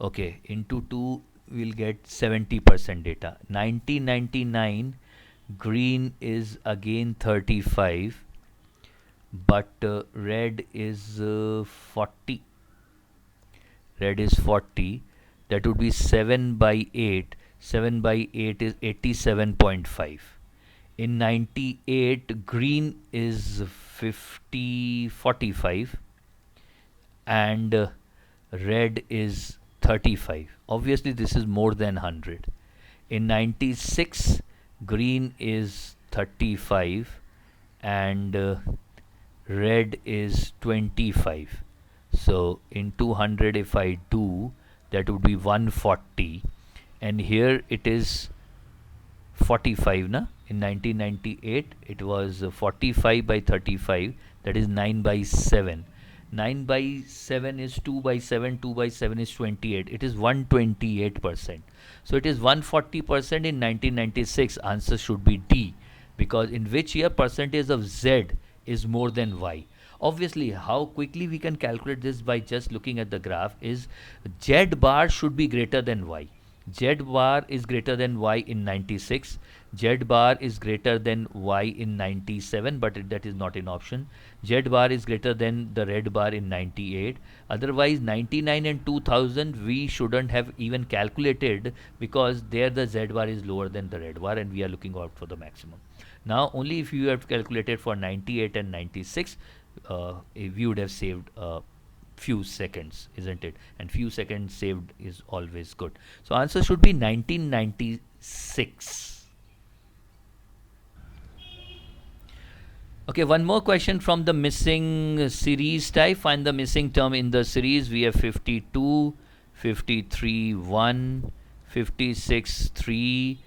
Okay, into 2 we'll get 70% data. 1999, green is again 35, but red is 40. Red is 40. That would be 7 by 8. 7 by 8 is 87.5. In 98, green is 45, and red is 35. Obviously, this is more than 100. In 96, green is 35, and red is 25. So in 200, if I do, that would be 140, and here it is 45 na. In 1998 it was 45 by 35, that is 9 by 7. 9 by 7 is 2 by 7. 2 by 7 is 28. It is 128%. So it is 140% in 1996. Answer should be D, because in which year percentage of Z is more than Y? Obviously, how quickly we can calculate this by just looking at the graph is Z bar should be greater than Y. Z bar is greater than Y in 96. Z bar is greater than Y in 97, but that is not an option. Z bar is greater than the red bar in 98. Otherwise, 99 and 2000 we shouldn't have even calculated, because there the Z bar is lower than the red bar and we are looking out for the maximum. Now, only if you have calculated for 98 and 96, we would have saved few seconds, isn't it? And few seconds saved is always good. So answer should be 1996. Okay, one more question from the missing series type. Find the missing term in the series. We have 52, 53, 1, 56, 3.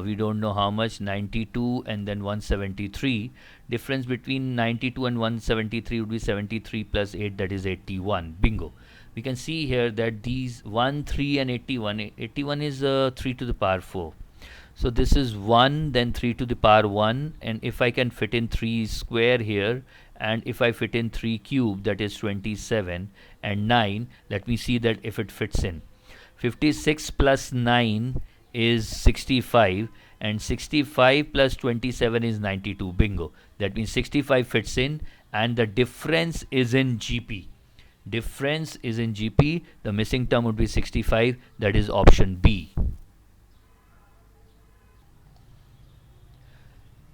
We don't know how much, 92, and then 173. Difference between 92 and 173 would be 73 plus 8, that is 81. Bingo. We can see here that these 1, 3 and 81. 81 is 3 to the power 4. So this is 1, then 3 to the power 1, and if I can fit in 3 square here, and if I fit in 3 cube, that is 27, and 9, let me see that if it fits in. 56 plus 9 is 65, and 65 plus 27 is 92. Bingo. That means 65 fits in, and the difference is in GP. Difference is in GP. The missing term would be 65. That is option B.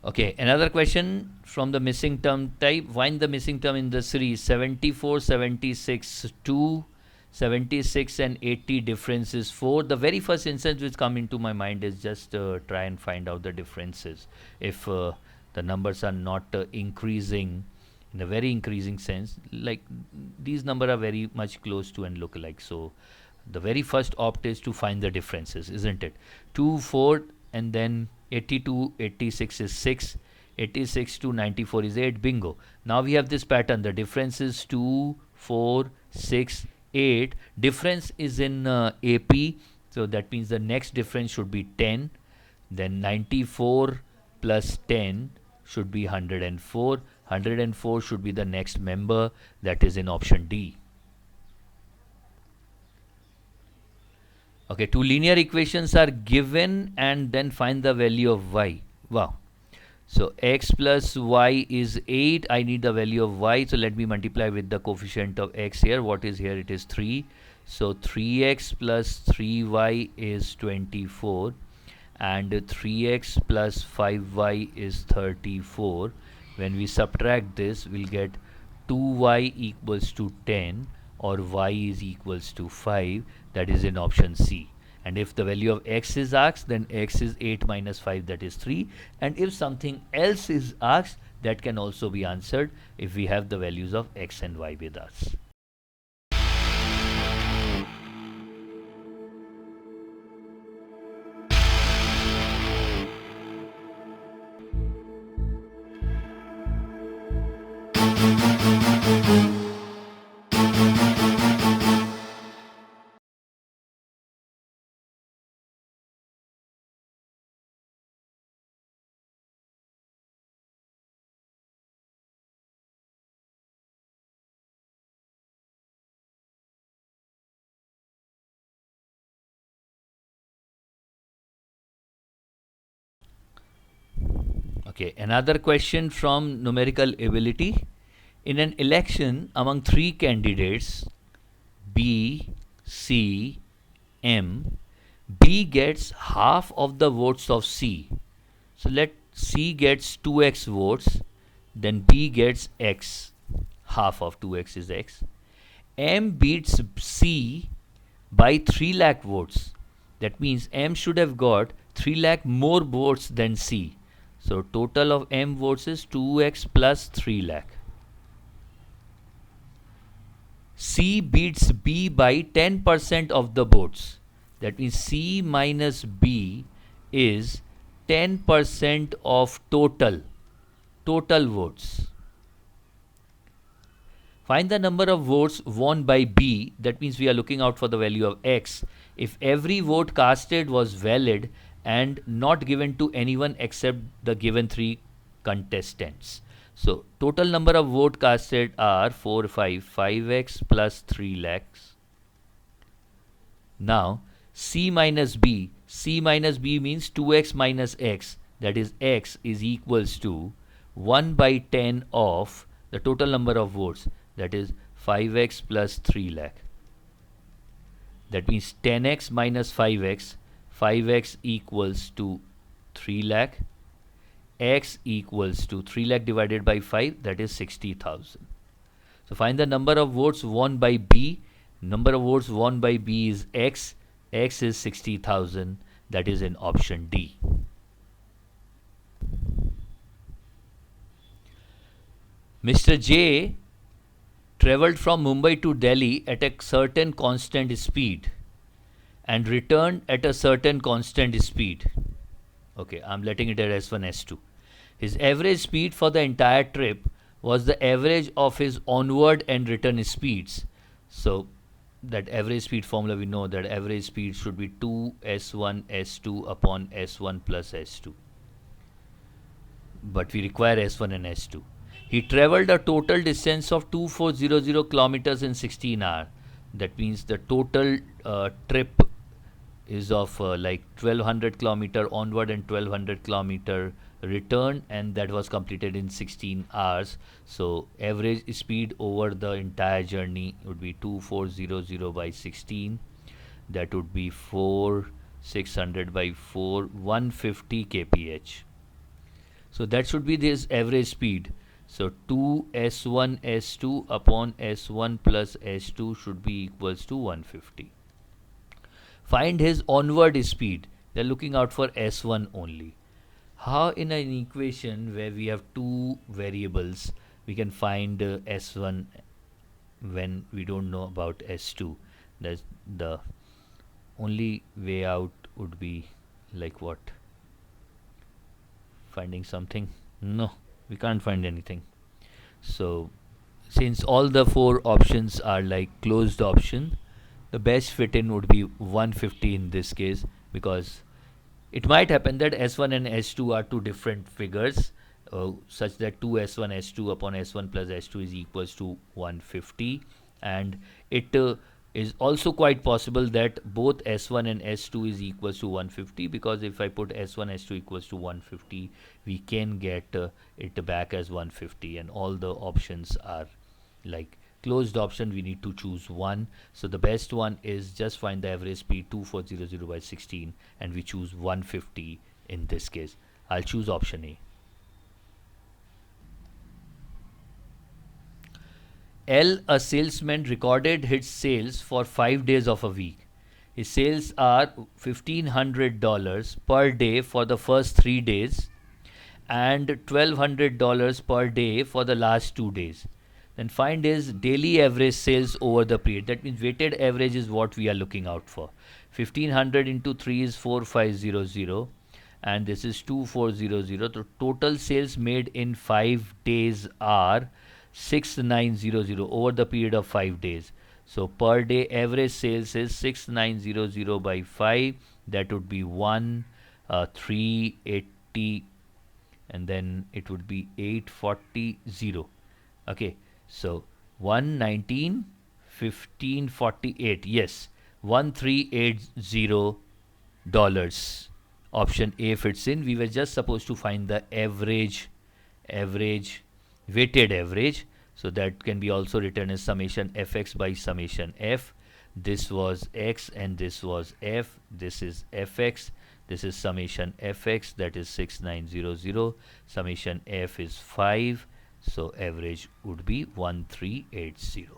Okay, another question from the missing term type. Find the missing term in the series 74, 76, 2, 76 and 80 difference is 4. The very first instance which come into my mind is just try and find out the differences. If the numbers are not increasing in a very increasing sense, like these numbers are very much close to and look alike. So the very first opt is to find the differences, isn't it? 2, 4, and then 82, 86 is 6. 86 to 94 is 8. Bingo. Now we have this pattern. The difference is 2, 4, 6, 8. Difference is in AP. So that means the next difference should be 10. Then 94 plus 10 should be 104. 104 should be the next member. That is in option D. Okay, two linear equations are given and then find the value of y. Wow. So x plus y is 8. I need the value of y. So let me multiply with the coefficient of x here. What is here? It is 3. So 3x plus 3y is 24. And 3x plus 5y is 34. When we subtract this, we'll get 2y equals to 10 or y is equals to 5. That is in option C. And if the value of x is asked, then x is 8 minus 5, that is 3. And if something else is asked, that can also be answered if we have the values of x and y with us. Okay, another question from numerical ability. In an election among three candidates, B, C, M, B gets half of the votes of C. So let C gets 2x votes, then B gets x. Half of 2x is x. M beats C by 3 lakh votes. That means M should have got 3 lakh more votes than C. So total of M votes is 2x plus 3 lakh. C beats B by 10% of the votes. That means C minus B is 10% of total votes. Find the number of votes won by B. That means we are looking out for the value of x. If every vote casted was valid and not given to anyone except the given three contestants. So total number of vote casted are 5x plus 3 lakhs. Now C minus B means 2x minus x, that is x is equals to 1 by 10 of the total number of votes, that is 5x plus 3 lakh. That means 10x minus 5x, 5x equals to 3 lakh, x equals to 3 lakh divided by 5, that is 60,000. So find the number of votes won by B. Number of votes won by B is x. X is 60,000. That is in option D. Mr. J traveled from Mumbai to Delhi at a certain constant speed and returned at a certain constant speed. Okay, I'm letting it at S1, S2. His average speed for the entire trip was the average of his onward and return speeds. So that average speed formula, we know that average speed should be 2 S1 S2 upon S1 plus S2. But we require S1 and S2. He traveled a total distance of 2400 kilometers in 16 hours. That means the total trip is of like 1200 kilometer onward and 1200 kilometer return, and that was completed in 16 hours. So average speed over the entire journey would be 2400 by 16. That would be 4600 by 4, 150 kph. So that should be this average speed. So 2s1 s2 upon s1 plus s2 should be equals to 150. Find his onward speed. They're looking out for s1 only. How in an equation where we have two variables we can find s1 when we don't know about s2? That's the only way out would be like what? Finding something? No, we can't find anything. So since all the four options are like closed option, the best fit in would be 150 in this case, because it might happen that S1 and S2 are two different figures, such that 2s1 s2 upon s1 plus s2 is equals to 150, and it is also quite possible that both s1 and s2 is equals to 150, because if I put s1 s2 equals to 150, we can get it back as 150, and all the options are like closed option. We need to choose one, so the best one is just find the average speed 2400 by 16, and we choose 150 in this case. I'll choose option A. L, a salesman, recorded his sales for 5 days of a week. His sales are $1,500 per day for the first 3 days and $1,200 per day for the last 2 days. Then find his daily average sales over the period. That means weighted average is what we are looking out for. 1500 into 3 is 4500, and this is 2400. So total sales made in 5 days are 6900 over the period of 5 days. So per day average sales is 6900 by 5. That would be 380, and then it would be 840. Okay, so 119 1548. Yes, $1380. Option A fits in. We were just supposed to find the average weighted average, so that can be also written as summation fx by summation f. This was x and this was f. This is fx, this is summation fx, that is 6900. Summation f is 5, so average would be 1380,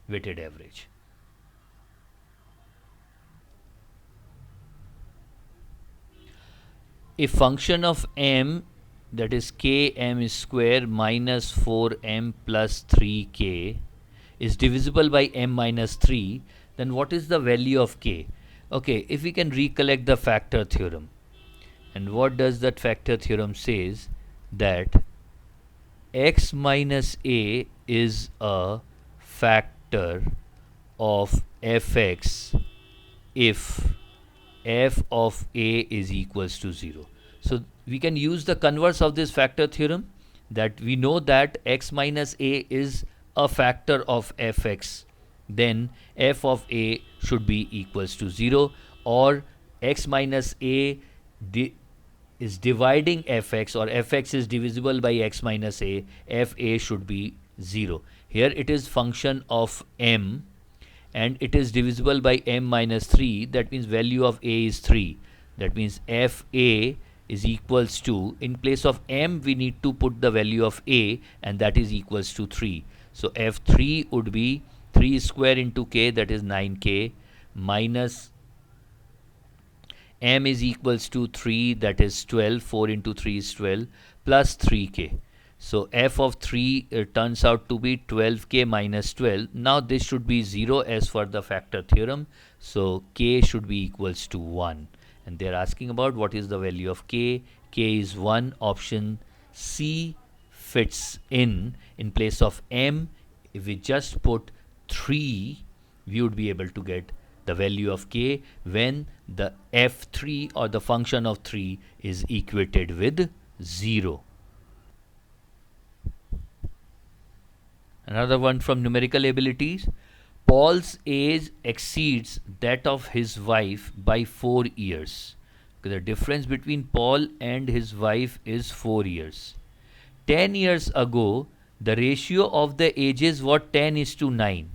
weighted average. A function of m, that is km square minus 4m plus 3k, is divisible by m minus 3, then what is the value of k? Okay, if we can recollect the factor theorem, and what does that factor theorem says? That x minus a is a factor of fx if f of a is equals to 0. So we can use the converse of this factor theorem, that we know that x minus a is a factor of fx, then f of a should be equals to 0, or x minus a is dividing fx, or fx is divisible by x minus a, fa should be 0. Here it is function of m and it is divisible by m minus 3, that means value of a is 3. That means fa is equals to, in place of m we need to put the value of a, and that is equals to 3. So f3 would be 3 square into k, that is 9k, minus m is equals to 3, that is 12, 4 into 3 is 12, plus 3k. So f of 3 turns out to be 12k minus 12. Now this should be 0 as for the factor theorem, so k should be equals to 1. And they are asking about what is the value of k. K is 1. Option C fits in place of m. If we just put 3, we would be able to get the value of k when the f3 or the function of 3 is equated with 0. Another one from numerical abilities. Paul's age exceeds that of his wife by 4 years. The difference between Paul and his wife is 4 years. 10 years ago, the ratio of the ages was 10:9.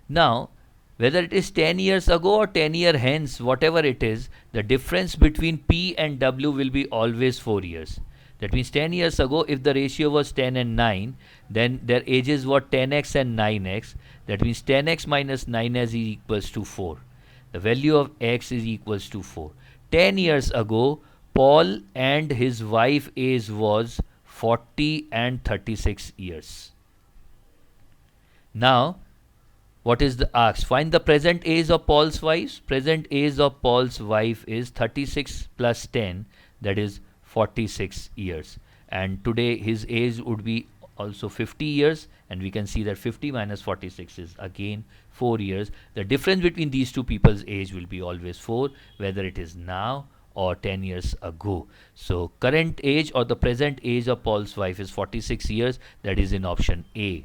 Now, whether it is 10 years ago or 10 years hence, whatever it is, the difference between P and W will be always 4 years. That means 10 years ago, if the ratio was 10 and 9, then their ages were 10x and 9x. That means 10x minus 9x is equals to 4. The value of x is equals to 4. 10 years ago, Paul and his wife age was 40 and 36 years. Now, what is the ask? Find the present age of Paul's wife. Present age of Paul's wife is 36 plus 10, that is 46 years. And today his age would be also 50 years, and we can see that 50 minus 46 is again 4 years. The difference between these two people's age will be always 4, whether it is now or 10 years ago. So current age or the present age of Paul's wife is 46 years, that is in option A.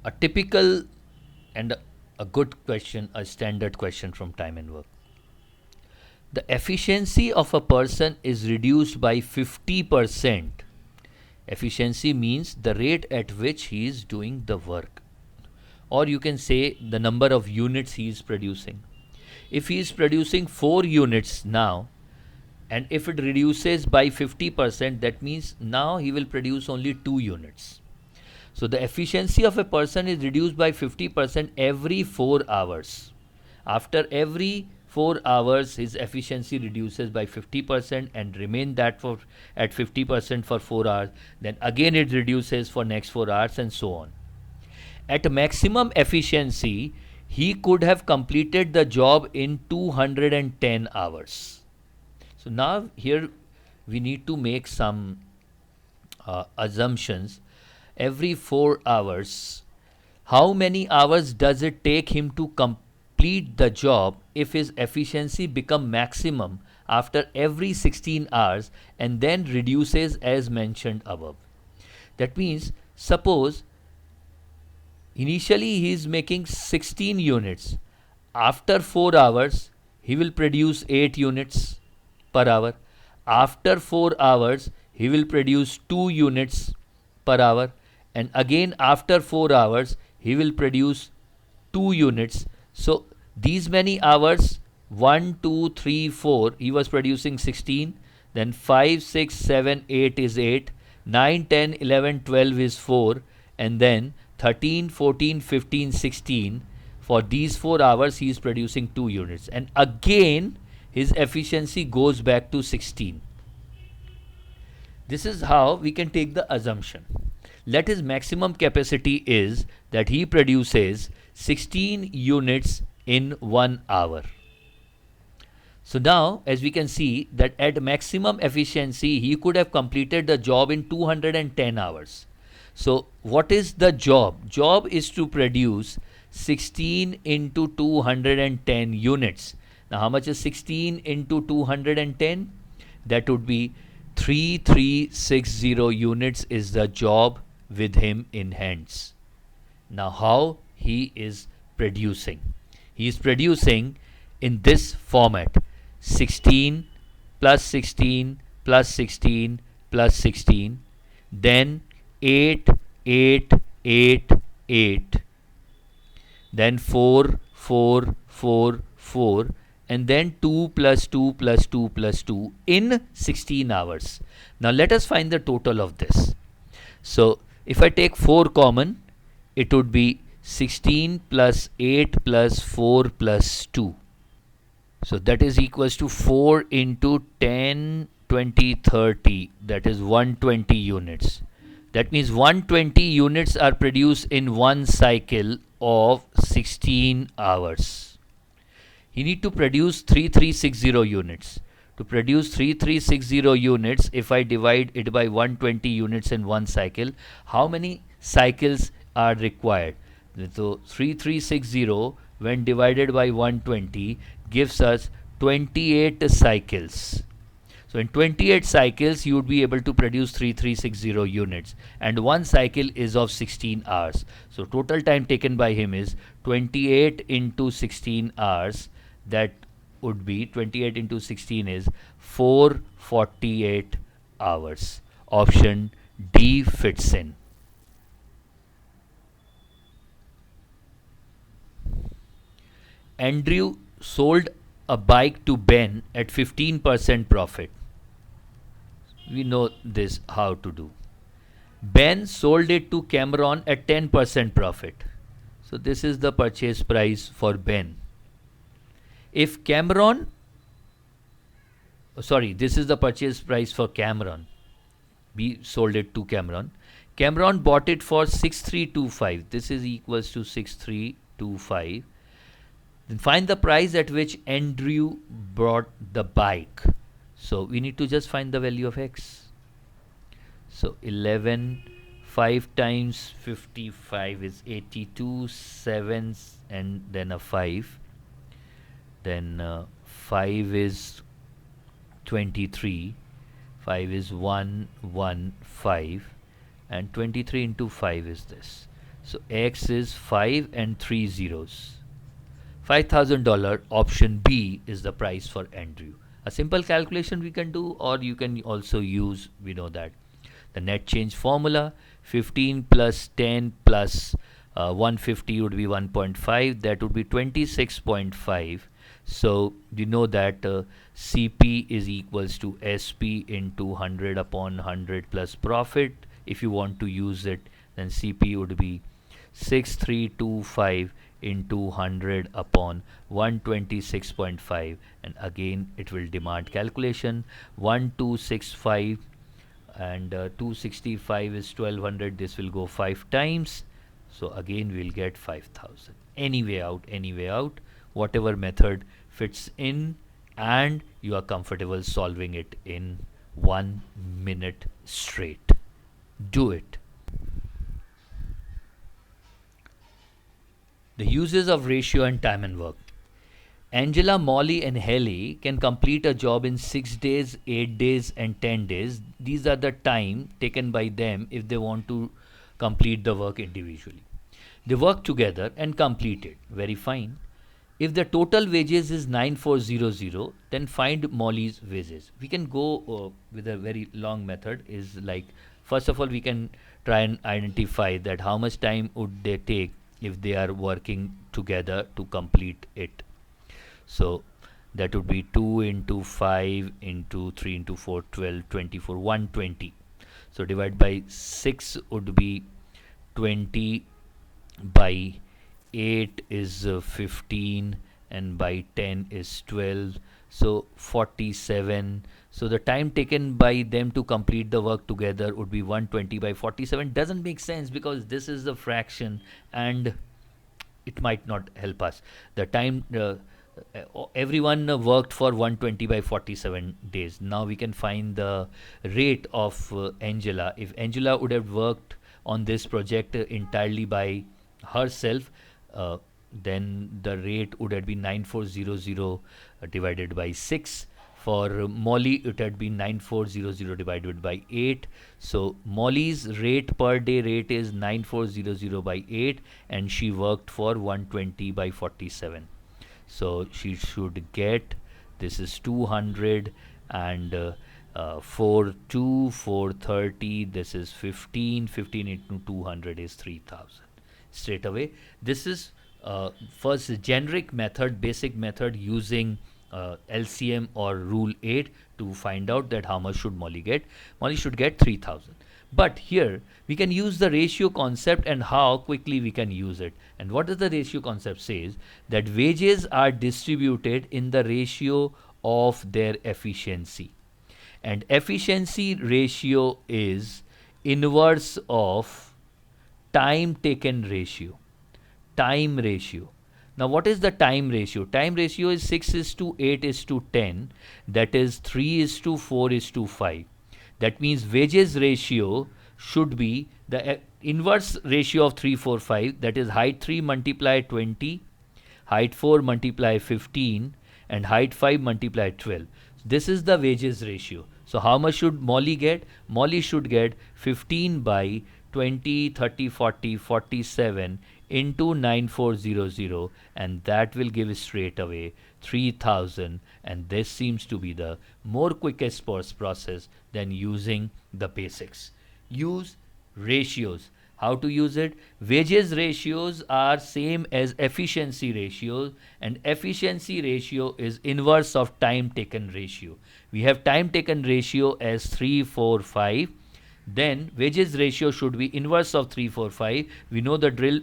A typical and a good question, a standard question from Time and Work. The efficiency of a person is reduced by 50%. Efficiency means the rate at which he is doing the work. Or you can say the number of units he is producing. If he is producing 4 units now, and if it reduces by 50%, that means now he will produce only 2 units. So the efficiency of a person is reduced by 50% every 4 hours. After every 4 hours, his efficiency reduces by 50% and remain that for at 50% for 4 hours. Then again it reduces for next 4 hours and so on. At maximum efficiency, he could have completed the job in 210 hours. So now here we need to make some assumptions. Every 4 hours, how many hours does it take him to complete the job if his efficiency become maximum after every 16 hours and then reduces as mentioned above? That means, suppose initially he is making 16 units. After 4 hours, he will produce 8 units per hour. After 4 hours, he will produce 2 units per hour. And again after 4 hours, he will produce 2 units. So these many hours, 1, 2, 3, 4, he was producing 16. Then 5, 6, 7, 8 is 8. 9, 10, 11, 12 is 4. And then 13, 14, 15, 16. For these 4 hours, he is producing 2 units. And again, his efficiency goes back to 16. This is how we can take the assumption. Let his maximum capacity is that he produces 16 units in 1 hour. So now, as we can see, that at maximum efficiency, he could have completed the job in 210 hours. So what is the job? Job is to produce 16 into 210 units. Now how much is 16 into 210? That would be 3360 units is the job with him in hands. Now how he is producing? He is producing in this format: 16 plus 16 plus 16 plus 16, then 8, 8, 8, 8, then 4, 4, 4, 4, and then 2 plus 2 plus 2 plus 2 in 16 hours. Now let us find the total of this. So if I take 4 common, it would be 16 plus 8 plus 4 plus 2. So that is equals to 4 into 10, 20, 30. That is 120 units. That means 120 units are produced in one cycle of 16 hours. You need to produce 3360 units. To produce 3360 units, if I divide it by 120 units in one cycle, how many cycles are required? So 3360 when divided by 120 gives us 28 cycles. So in 28 cycles, you would be able to produce 3360 units. And one cycle is of 16 hours. So total time taken by him is 28 into 16 hours. That would be 28 into 16 is 448 hours. Option D fits in. Andrew sold a bike to Ben at 15% profit. We know this how to do. Ben sold it to Cameron at 10% profit. So this is the purchase price for Ben. If Cameron, sorry, this is the purchase price for Cameron. We sold it to Cameron. Cameron bought it for 6325. This is equals to 6325. Then find the price at which Andrew bought the bike. So we need to just find the value of X. So 11, 5 times 55 is 82, 7 and then a 5. Then 5 is 23, 5 is 115 and 23 into 5 is this. So X is 5 and 3 zeros. $5,000 option B is the price for Andrew. A simple calculation we can do, or you can also use, we know that the net change formula, 15 plus 10 plus 150 would be 1.5, that would be 26.5. So you know that CP is equals to SP into 100 upon 100 plus profit. If you want to use it, then CP would be 6325 into 100 upon 126.5, and again it will demand calculation. 1265 and 265 is 1200. This will go 5 times. So again we'll get 5000. Any way out, whatever method fits in and you are comfortable solving it in 1 minute straight. Do it. The uses of ratio and time and work. Angela, Molly and Haley can complete a job in 6 days, 8 days and 10 days. These are the time taken by them if they want to complete the work individually. They work together and complete it. Very fine. If the total wages is 9400, then find Molly's wages. We can go with a very long method. Is like, first of all, we can try and identify that how much time would they take if they are working together to complete it. So that would be 2 into 5 into 3 into 4, 12, 24, 120. So divide by 6 would be 20, by 8 is 15, and by 10 is 12. So 47. So the time taken by them to complete the work together would be 120 by 47. Doesn't make sense because this is the fraction and it might not help us. The time everyone worked for 120 by 47 days. Now we can find the rate of Angela. If Angela would have worked on this project entirely by herself, then the rate would have been 9400 divided by 6. For Molly, it had been 9400 divided by 8. So Molly's rate per day rate is 9400 by 8, and she worked for 120 by 47. So she should get, this is 200 and 4, 2, 430, this is 15, 15 into 200 is 3000. Straight away, this is first generic method, basic method using LCM or Rule 8 to find out that how much should Molly get. Molly should get 3000. But here we can use the ratio concept and how quickly we can use it. And what does the ratio concept says? That wages are distributed in the ratio of their efficiency. And efficiency ratio is inverse of time taken ratio. Time ratio. Now what is the time ratio? Time ratio is 6 is to 8 is to 10. That is 3 is to 4 is to 5. That means wages ratio should be the inverse ratio of 3, 4, 5. That is height 3 multiply 20, height 4 multiply 15, and height 5 multiply 12. This is the wages ratio. So how much should Molly get? Molly should get 15 by 20, 30, 40, 47 into 9400, and that will give straight away 3000, and this seems to be the more quickest process than using the basics. Use ratios. How to use it? Wages ratios are same as efficiency ratios, and efficiency ratio is inverse of time taken ratio. We have time taken ratio as 345. Then wages ratio should be inverse of 345. We know the drill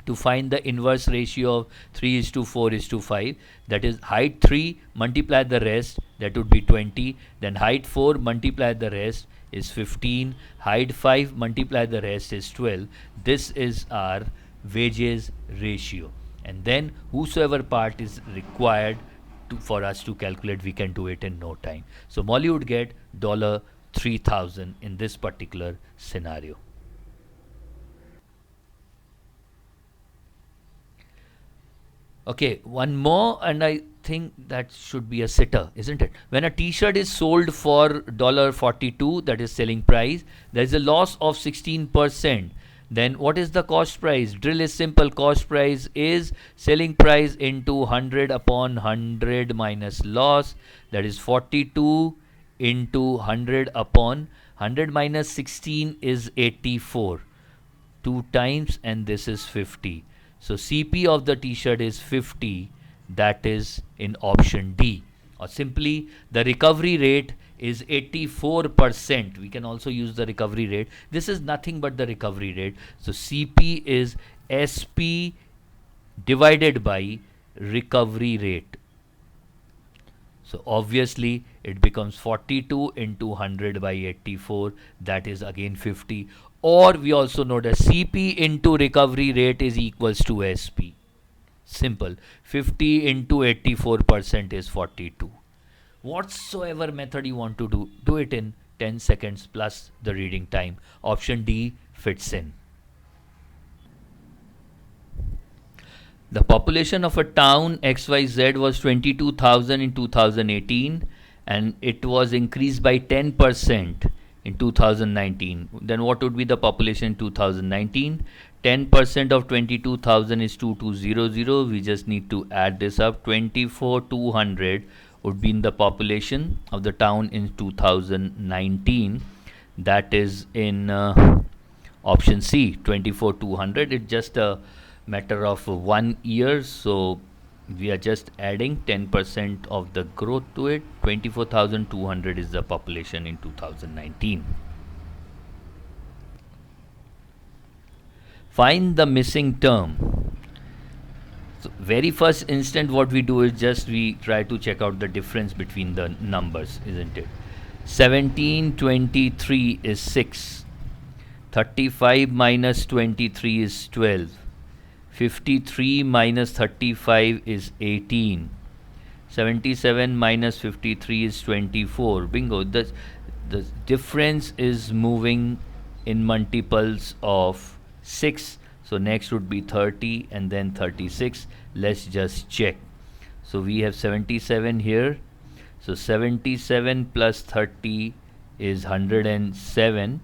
to find the inverse ratio of 3 is to 4 is to 5. That is height 3 multiply the rest, that would be 20. Then height 4 multiply the rest is 15. Height 5 multiply the rest is 12. This is our wages ratio. And then whosoever part is required for us to calculate, we can do it in no time. So Molly would get $3,000 in this particular scenario. Okay, one more, and I think that should be a sitter, isn't it? When a t-shirt is sold for $42, that is selling price, there is a loss of 16%. Then what is the cost price? Drill is simple. Cost price is selling price into 100 upon 100 minus loss. That is 42 into 100 upon 100 minus 16 is 84. 2 times, and this is 50. So CP of the t-shirt is 50. That is in option D. Or simply the recovery rate is 84%. We can also use the recovery rate. This is nothing but the recovery rate. So CP is SP divided by recovery rate. So obviously it becomes 42 into 100 by 84. That is again 50. Or we also know that CP into recovery rate is equals to SP. Simple. 50 into 84% is 42. Whatsoever method you want to do it in 10 seconds plus the reading time. Option D fits in. The population of a town XYZ was 22,000 in 2018, and it was increased by 10% in 2019. Then what would be the population in 2019? 10% of 22,000 is 2200. We just need to add this up. 24,200 would be in the population of the town in 2019. That is in option C, 24,200. It's just a matter of 1 year, so we are just adding 10% of the growth to it. 24,200 is the population in 2019. Find the missing term. So very first instant what we do is just we try to check out the difference between the numbers, isn't it? 1723 is 6. 35 minus 23 is 12. 53 minus 35 is 18. 77 minus 53 is 24. Bingo. The difference is moving in multiples of 6. So next would be 30 and then 36. Let's just check. So we have 77 here. So 77 plus 30 is 107.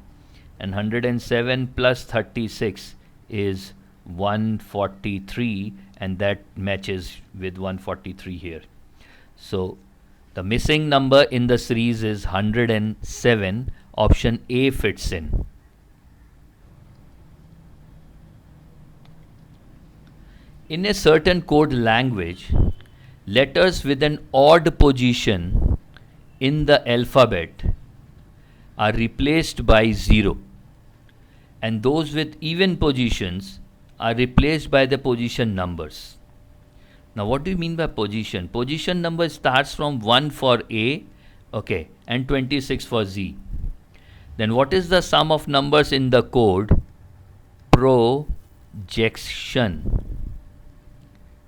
And 107 plus 36 is 143, and that matches with 143 here. So the missing number in the series is 107. Option A fits in. In a certain code language, letters with an odd position in the alphabet are replaced by 0, and those with even positions are replaced by the position numbers. Now what do you mean by position? Position number starts from 1 for A, okay, and 26 for Z. Then what is the sum of numbers in the code? Projection.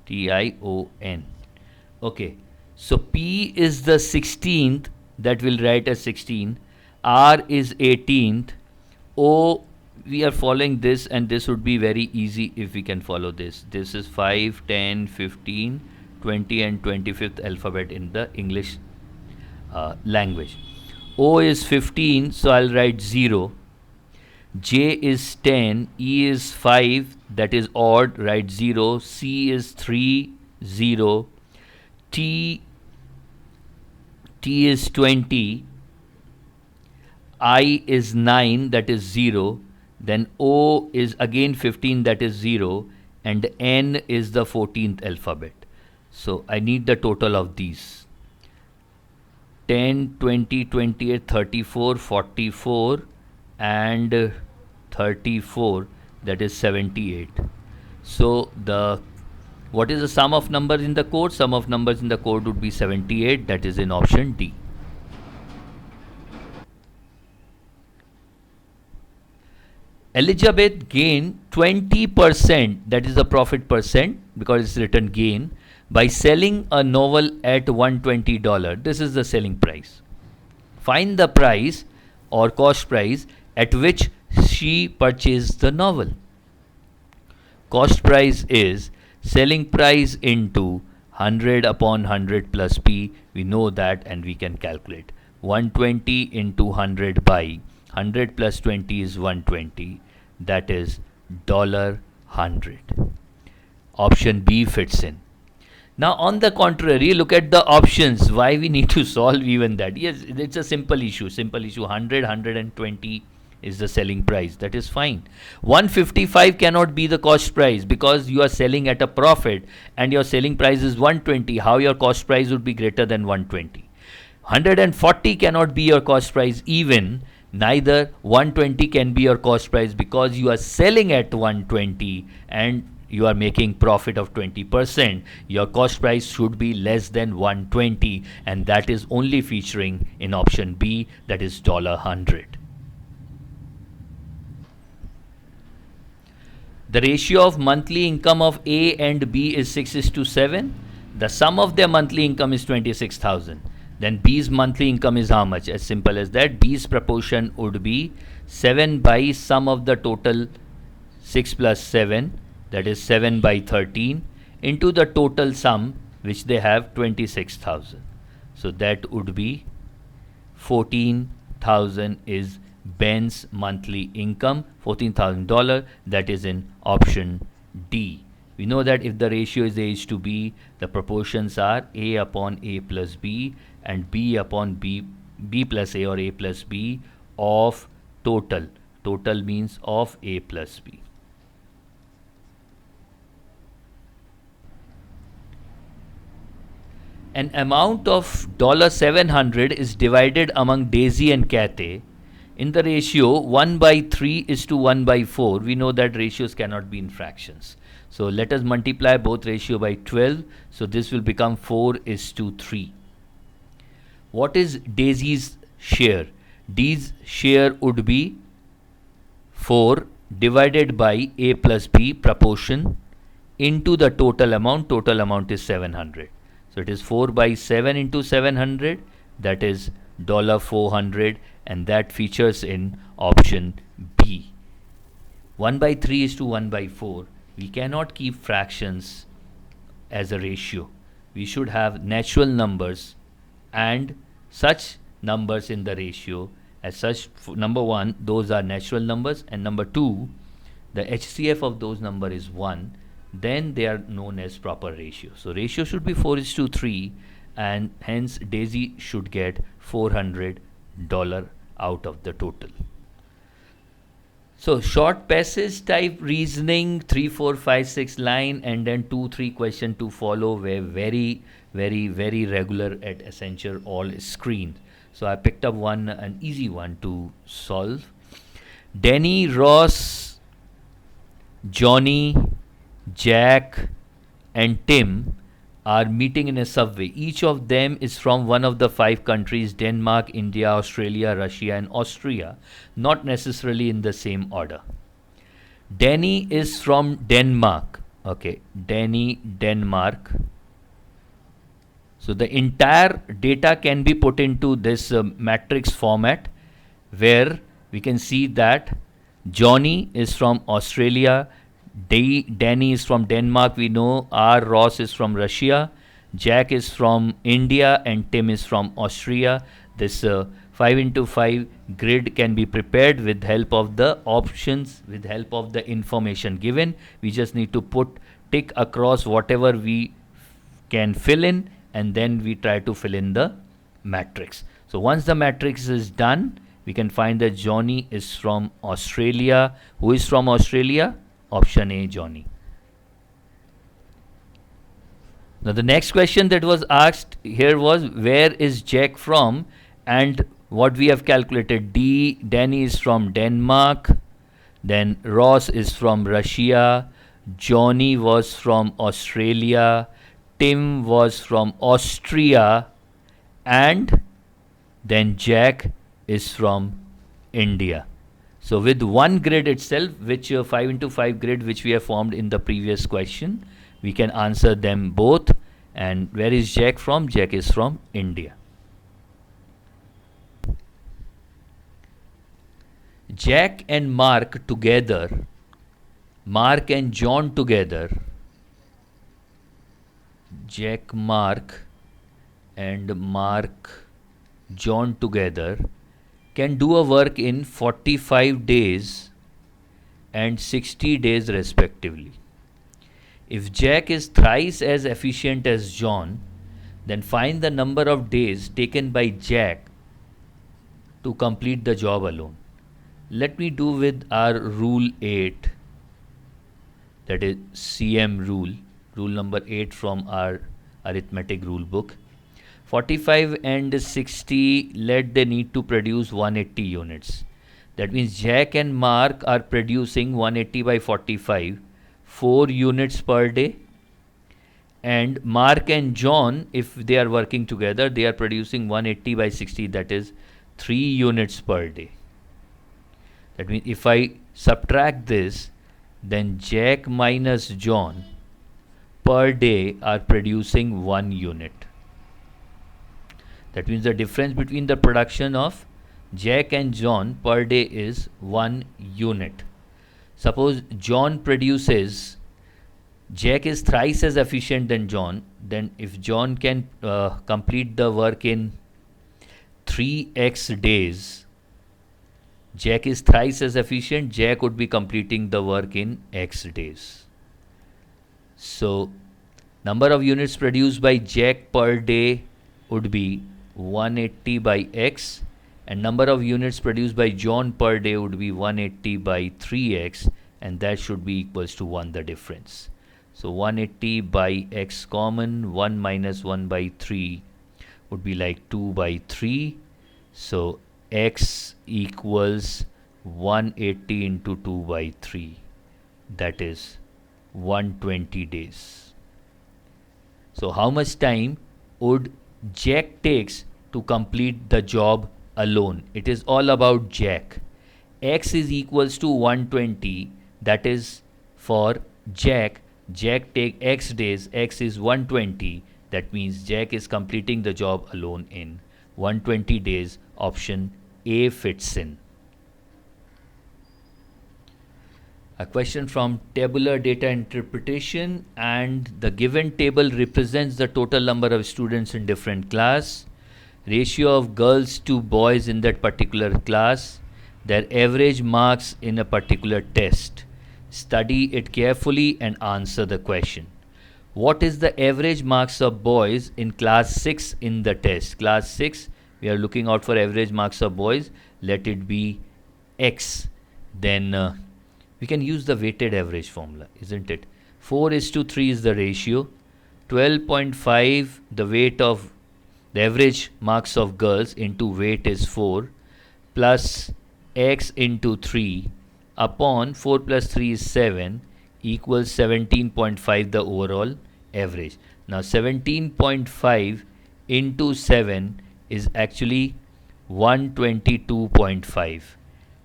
Tion. Okay, so P is the 16th, that will write as 16. R is 18th. O, we are following this, and this would be very easy if we can follow this. This is 5, 10, 15, 20 and 25th alphabet in the English language. O is 15, so I'll write 0. J is 10, E is 5, that is odd, write 0. C is 3, 0. T is 20. I is 9, that is 0. then O is again 15, that is 0, and N is the 14th alphabet. So I need the total of these. 10, 20, 28, 34, 44 and 34, that is 78. So what is the sum of numbers in the code? Sum of numbers in the code would be 78, that is in option D. Elizabeth gained 20%, that is the profit percent because it's written gain, by selling a novel at $120. This is the selling price. Find the price or cost price at which she purchased the novel. Cost price is selling price into 100 upon 100 plus P. We know that and we can calculate. 120 into 100 by 100 plus 20 is 120. That is $100. Option B fits in. Now, on the contrary, look at the options. Why we need to solve even that? Yes, it's a simple issue. Simple issue. 100, 120 is the selling price. That is fine. 155 cannot be the cost price because you are selling at a profit and your selling price is 120. How your cost price would be greater than 120? 140 cannot be your cost price even. Neither 120 can be your cost price because you are selling at 120 and you are making profit of 20%. Your cost price should be less than 120 and that is only featuring in option B, that is $100. The ratio of monthly income of A and B is 6:7. The sum of their monthly income is 26,000. Then B's monthly income is how much? As simple as that. B's proportion would be 7 by sum of the total 6 plus 7, that is 7 by 13, into the total sum which they have 26,000. So that would be 14,000 is Ben's monthly income, $14,000. That is in option D. We know that if the ratio is A to B, the proportions are A upon A plus B and B upon B plus A or A plus B of total. Total means of A plus B. An amount of $700 is divided among Daisy and Kathy in the ratio 1 by 3 is to 1 by 4. We know that ratios cannot be in fractions. So let us multiply both ratio by 12. So this will become 4 is to 3. What is Daisy's share? D's share would be 4 divided by A plus B proportion into the total amount. Total amount is 700. So it is 4 by 7 into 700. That is $400 and that features in option B. 1 by 3 is to 1 by 4. We cannot keep fractions as a ratio. We should have natural numbers and such numbers in the ratio. As such, number 1, those are natural numbers, and number 2, the HCF of those number is 1. Then they are known as proper ratio. So ratio should be 4 is to 3 and hence Daisy should get $400 out of the total. So short passage type reasoning, 3, 4, 5, 6 line and then 2, 3 question to follow were very regular at Accenture all screens. So I picked up an easy one to solve. Danny, Ross, Johnny, Jack and Tim are meeting in a subway. Each of them is from one of the 5 countries: Denmark, India, Australia, Russia and Austria, not necessarily in the same order. Danny is from Denmark. Okay, Danny, Denmark. So the entire data can be put into this matrix format where we can see that Johnny is from Australia, Danny is from Denmark, we know. Ross is from Russia, Jack is from India and Tim is from Austria. This 5 into 5 grid can be prepared with help of the options, with help of the information given. We just need to tick across whatever we can fill in and then we try to fill in the matrix. So once the matrix is done we can find that Johnny is from Australia. Who is from Australia? Option A, Johnny. Now the next question that was asked here was, where is Jack from? And what we have calculated, Danny is from Denmark, then Ross is from Russia, Johnny was from Australia, Tim was from Austria, and then Jack is from India. So with one grid itself, which 5 into 5 grid which we have formed in the previous question, we can answer them both. And where is Jack from? Jack is from India. Jack and Mark together, Mark and John together, Jack, Mark and Mark, John together can do a work in 45 days and 60 days respectively. If Jack is thrice as efficient as John, then find the number of days taken by Jack to complete the job alone. Let me do with our rule 8, that is CM rule, rule number 8 from our arithmetic rule book. 45 and 60, let they need to produce 180 units. That means Jack and Mark are producing 180 by 45, 4 units per day. And Mark and John, if they are working together, they are producing 180 by 60, that is 3 units per day. That means if I subtract this, then Jack minus John per day are producing 1 unit. That means the difference between the production of Jack and John per day is 1 unit. Suppose John produces, Jack is thrice as efficient than John, then if John can complete the work in 3x days, Jack is thrice as efficient, Jack would be completing the work in x days. So number of units produced by Jack per day would be 180 by x, and number of units produced by John per day would be 180 by 3x, and that should be equals to 1, the difference. So 180 by x common, 1 minus 1 by 3 would be like 2 by 3. So x equals 180 into 2 by 3, that is 120 days. So how much time would Jack takes to complete the job alone? It is all about Jack. X is equals to 120, that is for Jack. Jack take x days, x is 120, that means Jack is completing the job alone in 120 days. Option A fits in. A question from tabular data interpretation, and the given table represents the total number of students in different class, ratio of girls to boys in that particular class, their average marks in a particular test. Study it carefully and answer the question. What is the average marks of boys in class 6 in the test? Class 6, we are looking out for average marks of boys. Let it be X. Then we can use the weighted average formula, isn't it? 4:3 is the ratio. 12.5, the weight of the average marks of girls into weight is 4, plus X into 3 upon 4 plus 3 is 7, equals 17.5, the overall average. Now 17.5 into 7 is actually 122.5,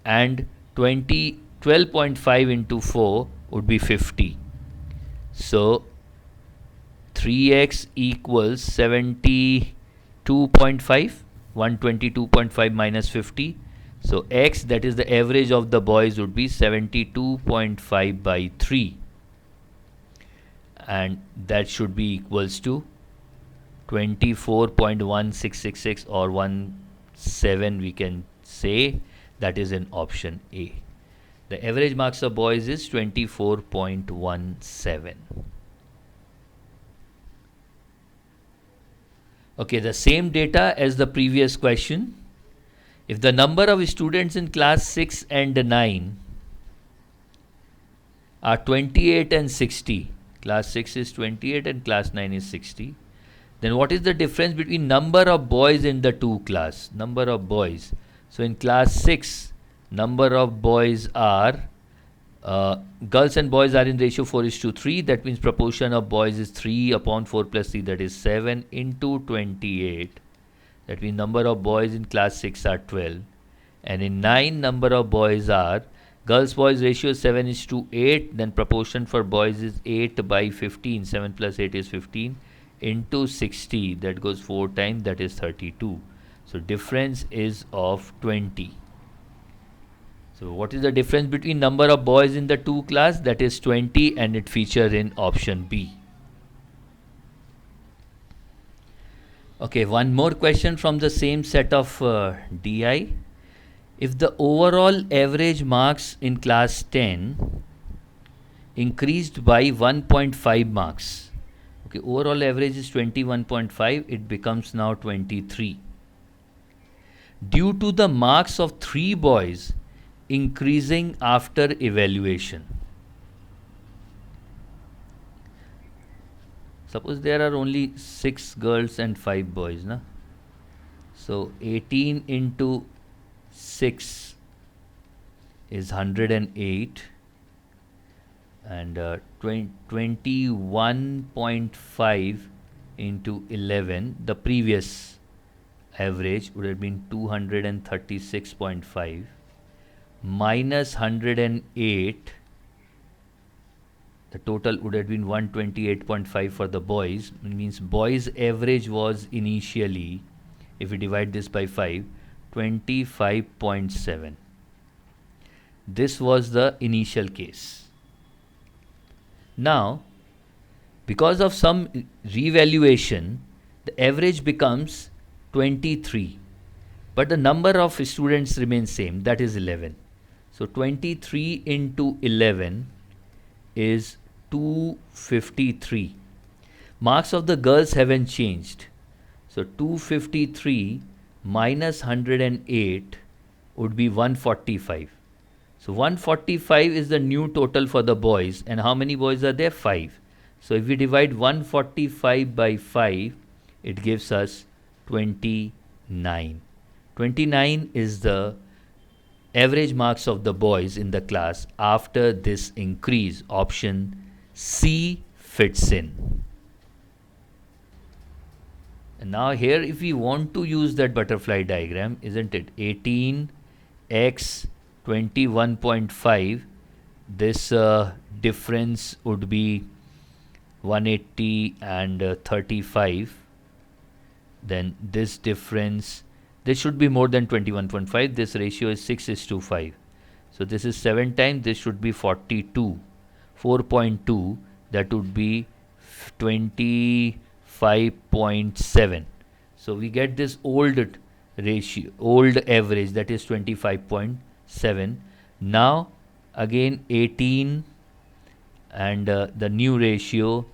and 12.5 into 4 would be 50. So 3x equals 72.5, 122.5 minus 50. So x, that is the average of the boys, would be 72.5 by 3, and that should be equals to 24.1666 or 17, we can say. That is in option A. The average marks of boys is 24.17. Okay, the same data as the previous question. If the number of students in class 6 and 9 are 28 and 60, class 6 is 28 and class 9 is 60, then what is the difference between number of boys in the two class? Number of boys. So in class 6, number of boys are, girls and boys are in ratio 4:3. That means proportion of boys is 3 upon 4 plus 3, that is 7 into 28. That means number of boys in class 6 are 12. And in 9, number of boys are, girls boys ratio is 7:8. Then proportion for boys is 8 by 15. 7 plus 8 is 15 into 60. That goes 4 times, that is 32. So difference is of 20. So what is the difference between number of boys in the two class? That is 20, and it features in option B. Okay, one more question from the same set of DI. If the overall average marks in class 10 increased by 1.5 marks, okay, overall average is 21.5, it becomes now 23. Due to the marks of 3 boys increasing after evaluation. Suppose there are only 6 girls and 5 boys, na? So 18 into 6 is 108, and 21.5 into 11, the previous average would have been 236.5 minus 108, the total would have been 128.5 for the boys. It means boys average was initially, if we divide this by 5, 25.7. This was the initial case. Now, because of some revaluation, the average becomes 23, but the number of students remains same, that is 11. So 23 into 11 is 253. Marks of the girls haven't changed. So 253 minus 108 would be 145. So 145 is the new total for the boys. And how many boys are there? 5. So if we divide 145 by 5, it gives us 29. 29 is the average marks of the boys in the class after this increase. Option C fits in. And now here, if we want to use that butterfly diagram, isn't it? 18x 21.5, this difference would be 180 and 35. Then this difference, this should be more than 21.5. This ratio is 6:5. So this is 7 times. This should be 42. 4.2. That would be 25.7. So we get this old ratio, old average, that is 25.7. Now again 18 and the new ratio,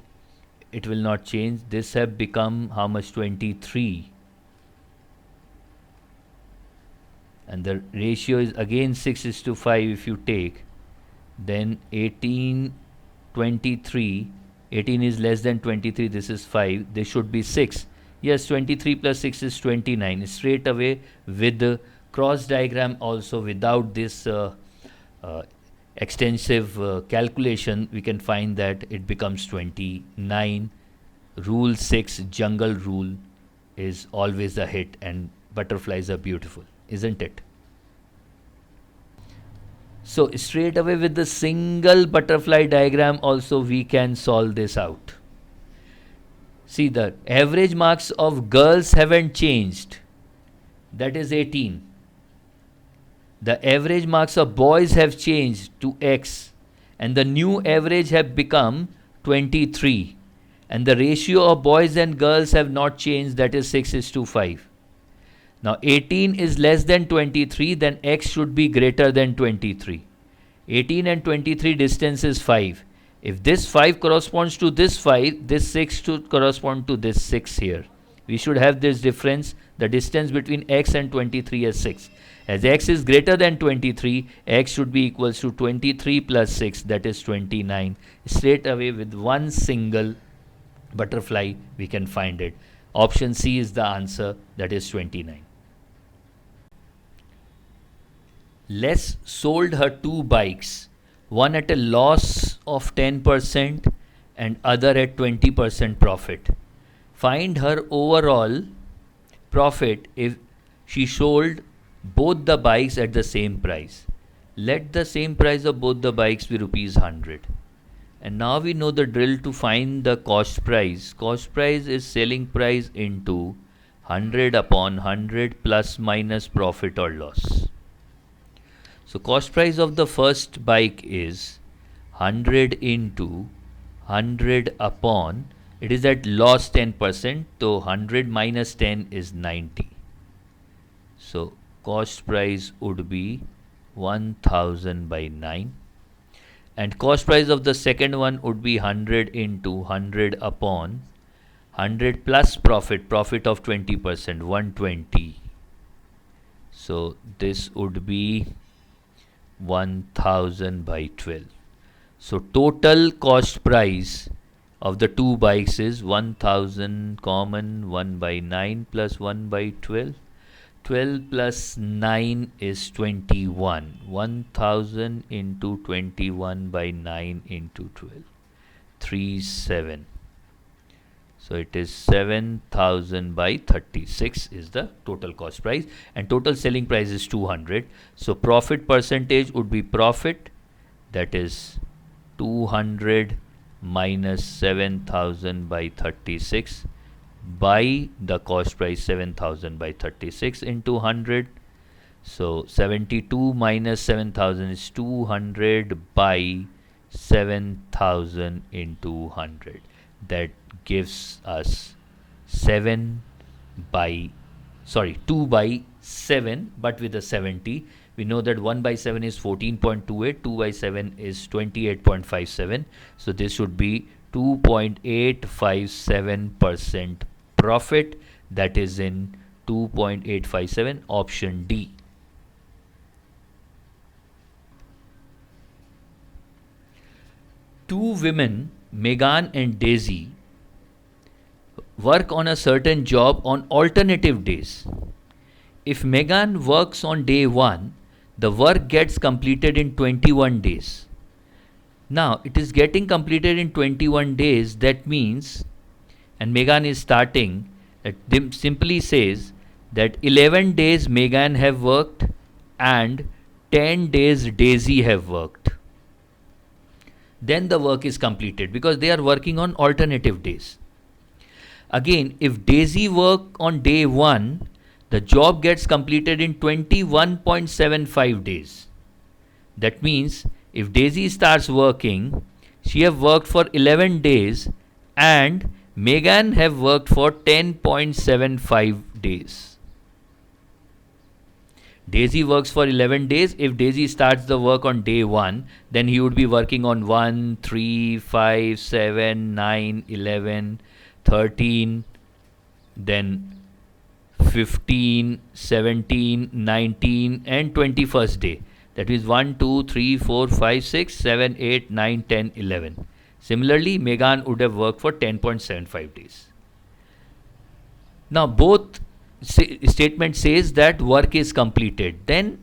it will not change. This have become how much? 23. And the ratio is again 6:5 if you take. Then 18, 23. 18 is less than 23. This is 5. This should be 6. Yes, 23 plus 6 is 29. Straight away with the cross diagram also, without this extensive calculation, we can find that it becomes 29. Rule 6, jungle rule, is always a hit, and butterflies are beautiful, isn't it? So straight away with the single butterfly diagram also we can solve this out. See, the average marks of girls haven't changed. That is 18. The average marks of boys have changed to X, and the new average have become 23. And the ratio of boys and girls have not changed, that is 6:5. Now 18 is less than 23, then X should be greater than 23. 18 and 23 distance is 5. If this 5 corresponds to this 5, this 6 should correspond to this 6 here. we should have this difference, the distance between x and 23 as 6. As x is greater than 23, x should be equals to 23 plus 6, that is 29. Straight away with one single butterfly we can find it. Option C is the answer, that is 29. Les sold her 2 bikes, one at a loss of 10% and other at 20% profit. Find her overall profit if she sold both the bikes at the same price. Let the same price of both the bikes be rupees 100. And now we know the drill to find the cost price. Cost price is selling price into 100 upon 100 plus minus profit or loss. So cost price of the first bike is 100 into 100 upon, it is at loss 10%, so 100 minus 10 is 90. So cost price would be 1000 by 9. And cost price of the second one would be 100 into 100 upon 100 plus profit of 20%, 120. So this would be 1000 by 12. So total cost price of the 2 bikes is 1000 common 1 by 9 plus 1 by 12. 12 plus 9 is 21. 1000 into 21 by 9 into 12. 37. So it is 7000 by 36 is the total cost price, and total selling price is 200. So profit percentage would be profit, that is 200 minus 7000 by 36 by the cost price 7000 by 36 into 100. So 72 minus 7000 is 200 by 7000 into 100. That gives us 2 by 7, but with a 70. We know that 1 by 7 is 14.28, 2 by 7 is 28.57. So this should be 2.857% profit, that is in 2.857, option D. Two women, Megan and Daisy, work on a certain job on alternative days. If Megan works on day 1, the work gets completed in 21 days. Now it is getting completed in 21 days, that means, and Megan is starting, it simply says that 11 days Megan have worked and 10 days Daisy have worked. Then the work is completed because they are working on alternative days. Again, if Daisy work on day 1, the job gets completed in 21.75 days. That means if Daisy starts working, she have worked for 11 days and Megan have worked for 10.75 days. Daisy works for 11 days. If Daisy starts the work on day 1, then he would be working on 1, 3, 5, 7, 9, 11, 13, then 15, 17, 19 and 21st day. That is 1, 2, 3, 4, 5, 6, 7, 8, 9, 10, 11. Similarly, Megan would have worked for 10.75 days. Now both statement says that work is completed. Then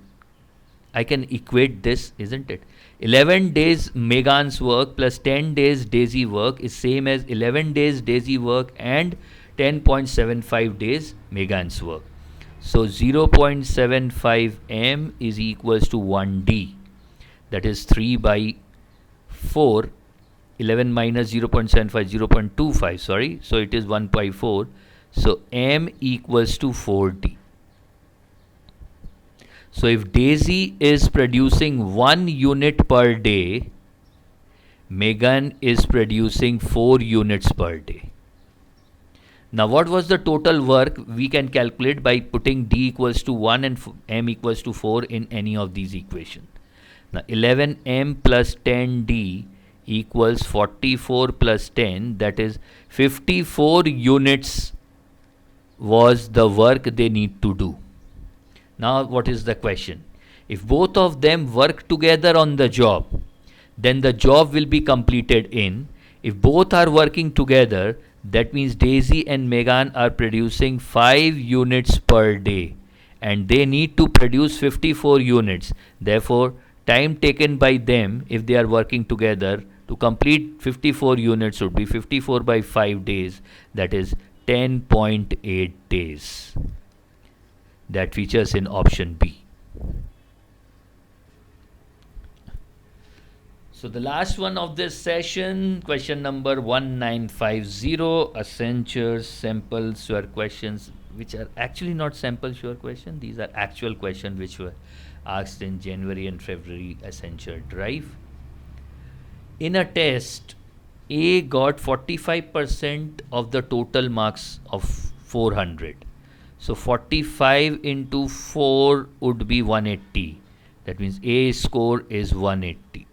I can equate this, isn't it? 11 days Megan's work plus 10 days Daisy work is same as 11 days Daisy work and 10.75 days Megan's work. So 0.75 m is equals to 1d. That is 3 by 4. 11 minus 0.75, 0.25, sorry. So it is 1 by 4. So m equals to 4d. So if Daisy is producing 1 unit per day, Megan is producing 4 units per day. Now what was the total work? We can calculate by putting d equals to 1 and m equals to 4 in any of these equations. Now 11m plus 10d equals 44 plus 10, that is 54 units was the work they need to do. Now, what is the question? If both of them work together on the job, then the job will be completed in. If both are working together, that means Daisy and Megan are producing 5 units per day and they need to produce 54 units. Therefore, time taken by them if they are working together to complete 54 units would be 54 by 5 days, that is 10.8 days. That features in option B. So the last one of this session, question number 1950, Accenture sample sure questions, which are actually not sample sure questions. These are actual questions which were asked in January and February Accenture Drive. In a test, A got 45% of the total marks of 400. So 45 into 4 would be 180. That means A score is 180.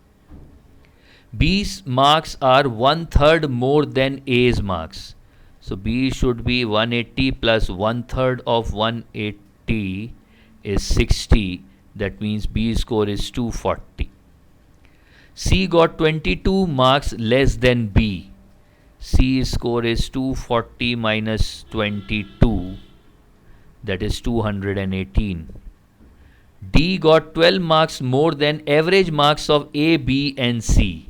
B's marks are 1/3 more than A's marks. So B should be 180 plus 1/3 of 180 is 60. That means B score is 240. C got 22 marks less than B. C score is 240 minus 22. That is 218. D got 12 marks more than average marks of A, B and C.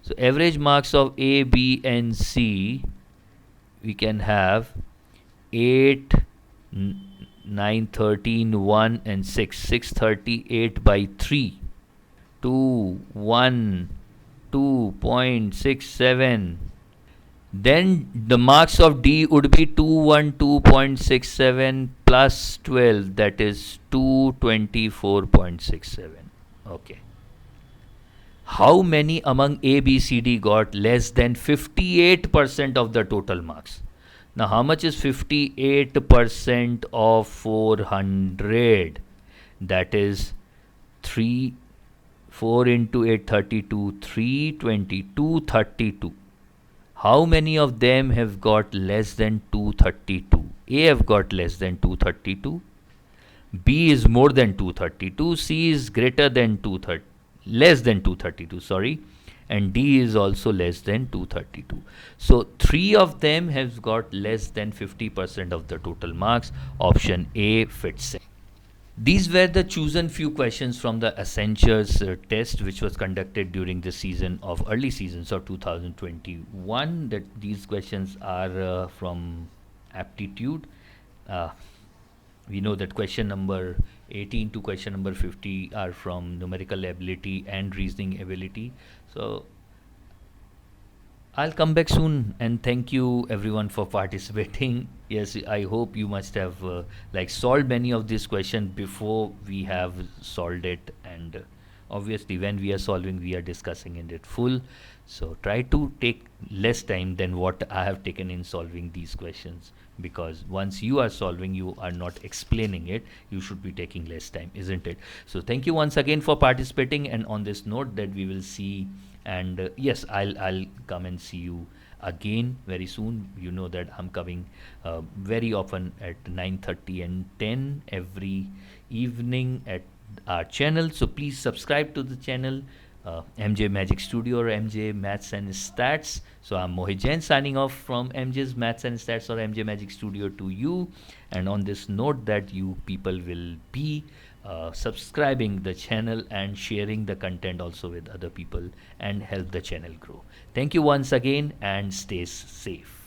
So average marks of A, B and C, we can have 8, 9, 13, 1 and 6. 638 by 3. 2, 1, 2.67. Then the marks of D would be 212.67 plus 12, that is 224.67. Okay. How many among A, B, C, D got less than 58% of the total marks? Now, how much is 58% of 400? That is 4 into 8, 32, 320, 232. How many of them have got less than 232? A have got less than 232. B is more than 232. C is greater than 230. Less than 232, sorry, and D is also less than 232. So 3 of them have got less than 50% of the total marks. Option A fits in. These were the chosen few questions from the Accenture's test, which was conducted during the season of early seasons of 2021. That these questions are from aptitude. We know that question number 18 to question number 50 are from numerical ability and reasoning ability. So I'll come back soon and thank you everyone for participating. Yes, I hope you must have solved many of these questions before we have solved it, and obviously when we are solving we are discussing in it full. So try to take less time than what I have taken in solving these questions, because once you are solving, you are not explaining it, you should be taking less time, isn't it? So thank you once again for participating, and on this note that we will see, and yes, I'll come and see you again very soon. You know that I'm coming very often at 9:30 and 10 every evening at our channel, so please subscribe to the channel, MJ Magic Studio or MJ Maths and Stats. So I'm Mohit Jain signing off from MJ's Maths and Stats or MJ Magic Studio to you. And on this note that you people will be subscribing the channel and sharing the content also with other people and help the channel grow. Thank you once again and stay safe.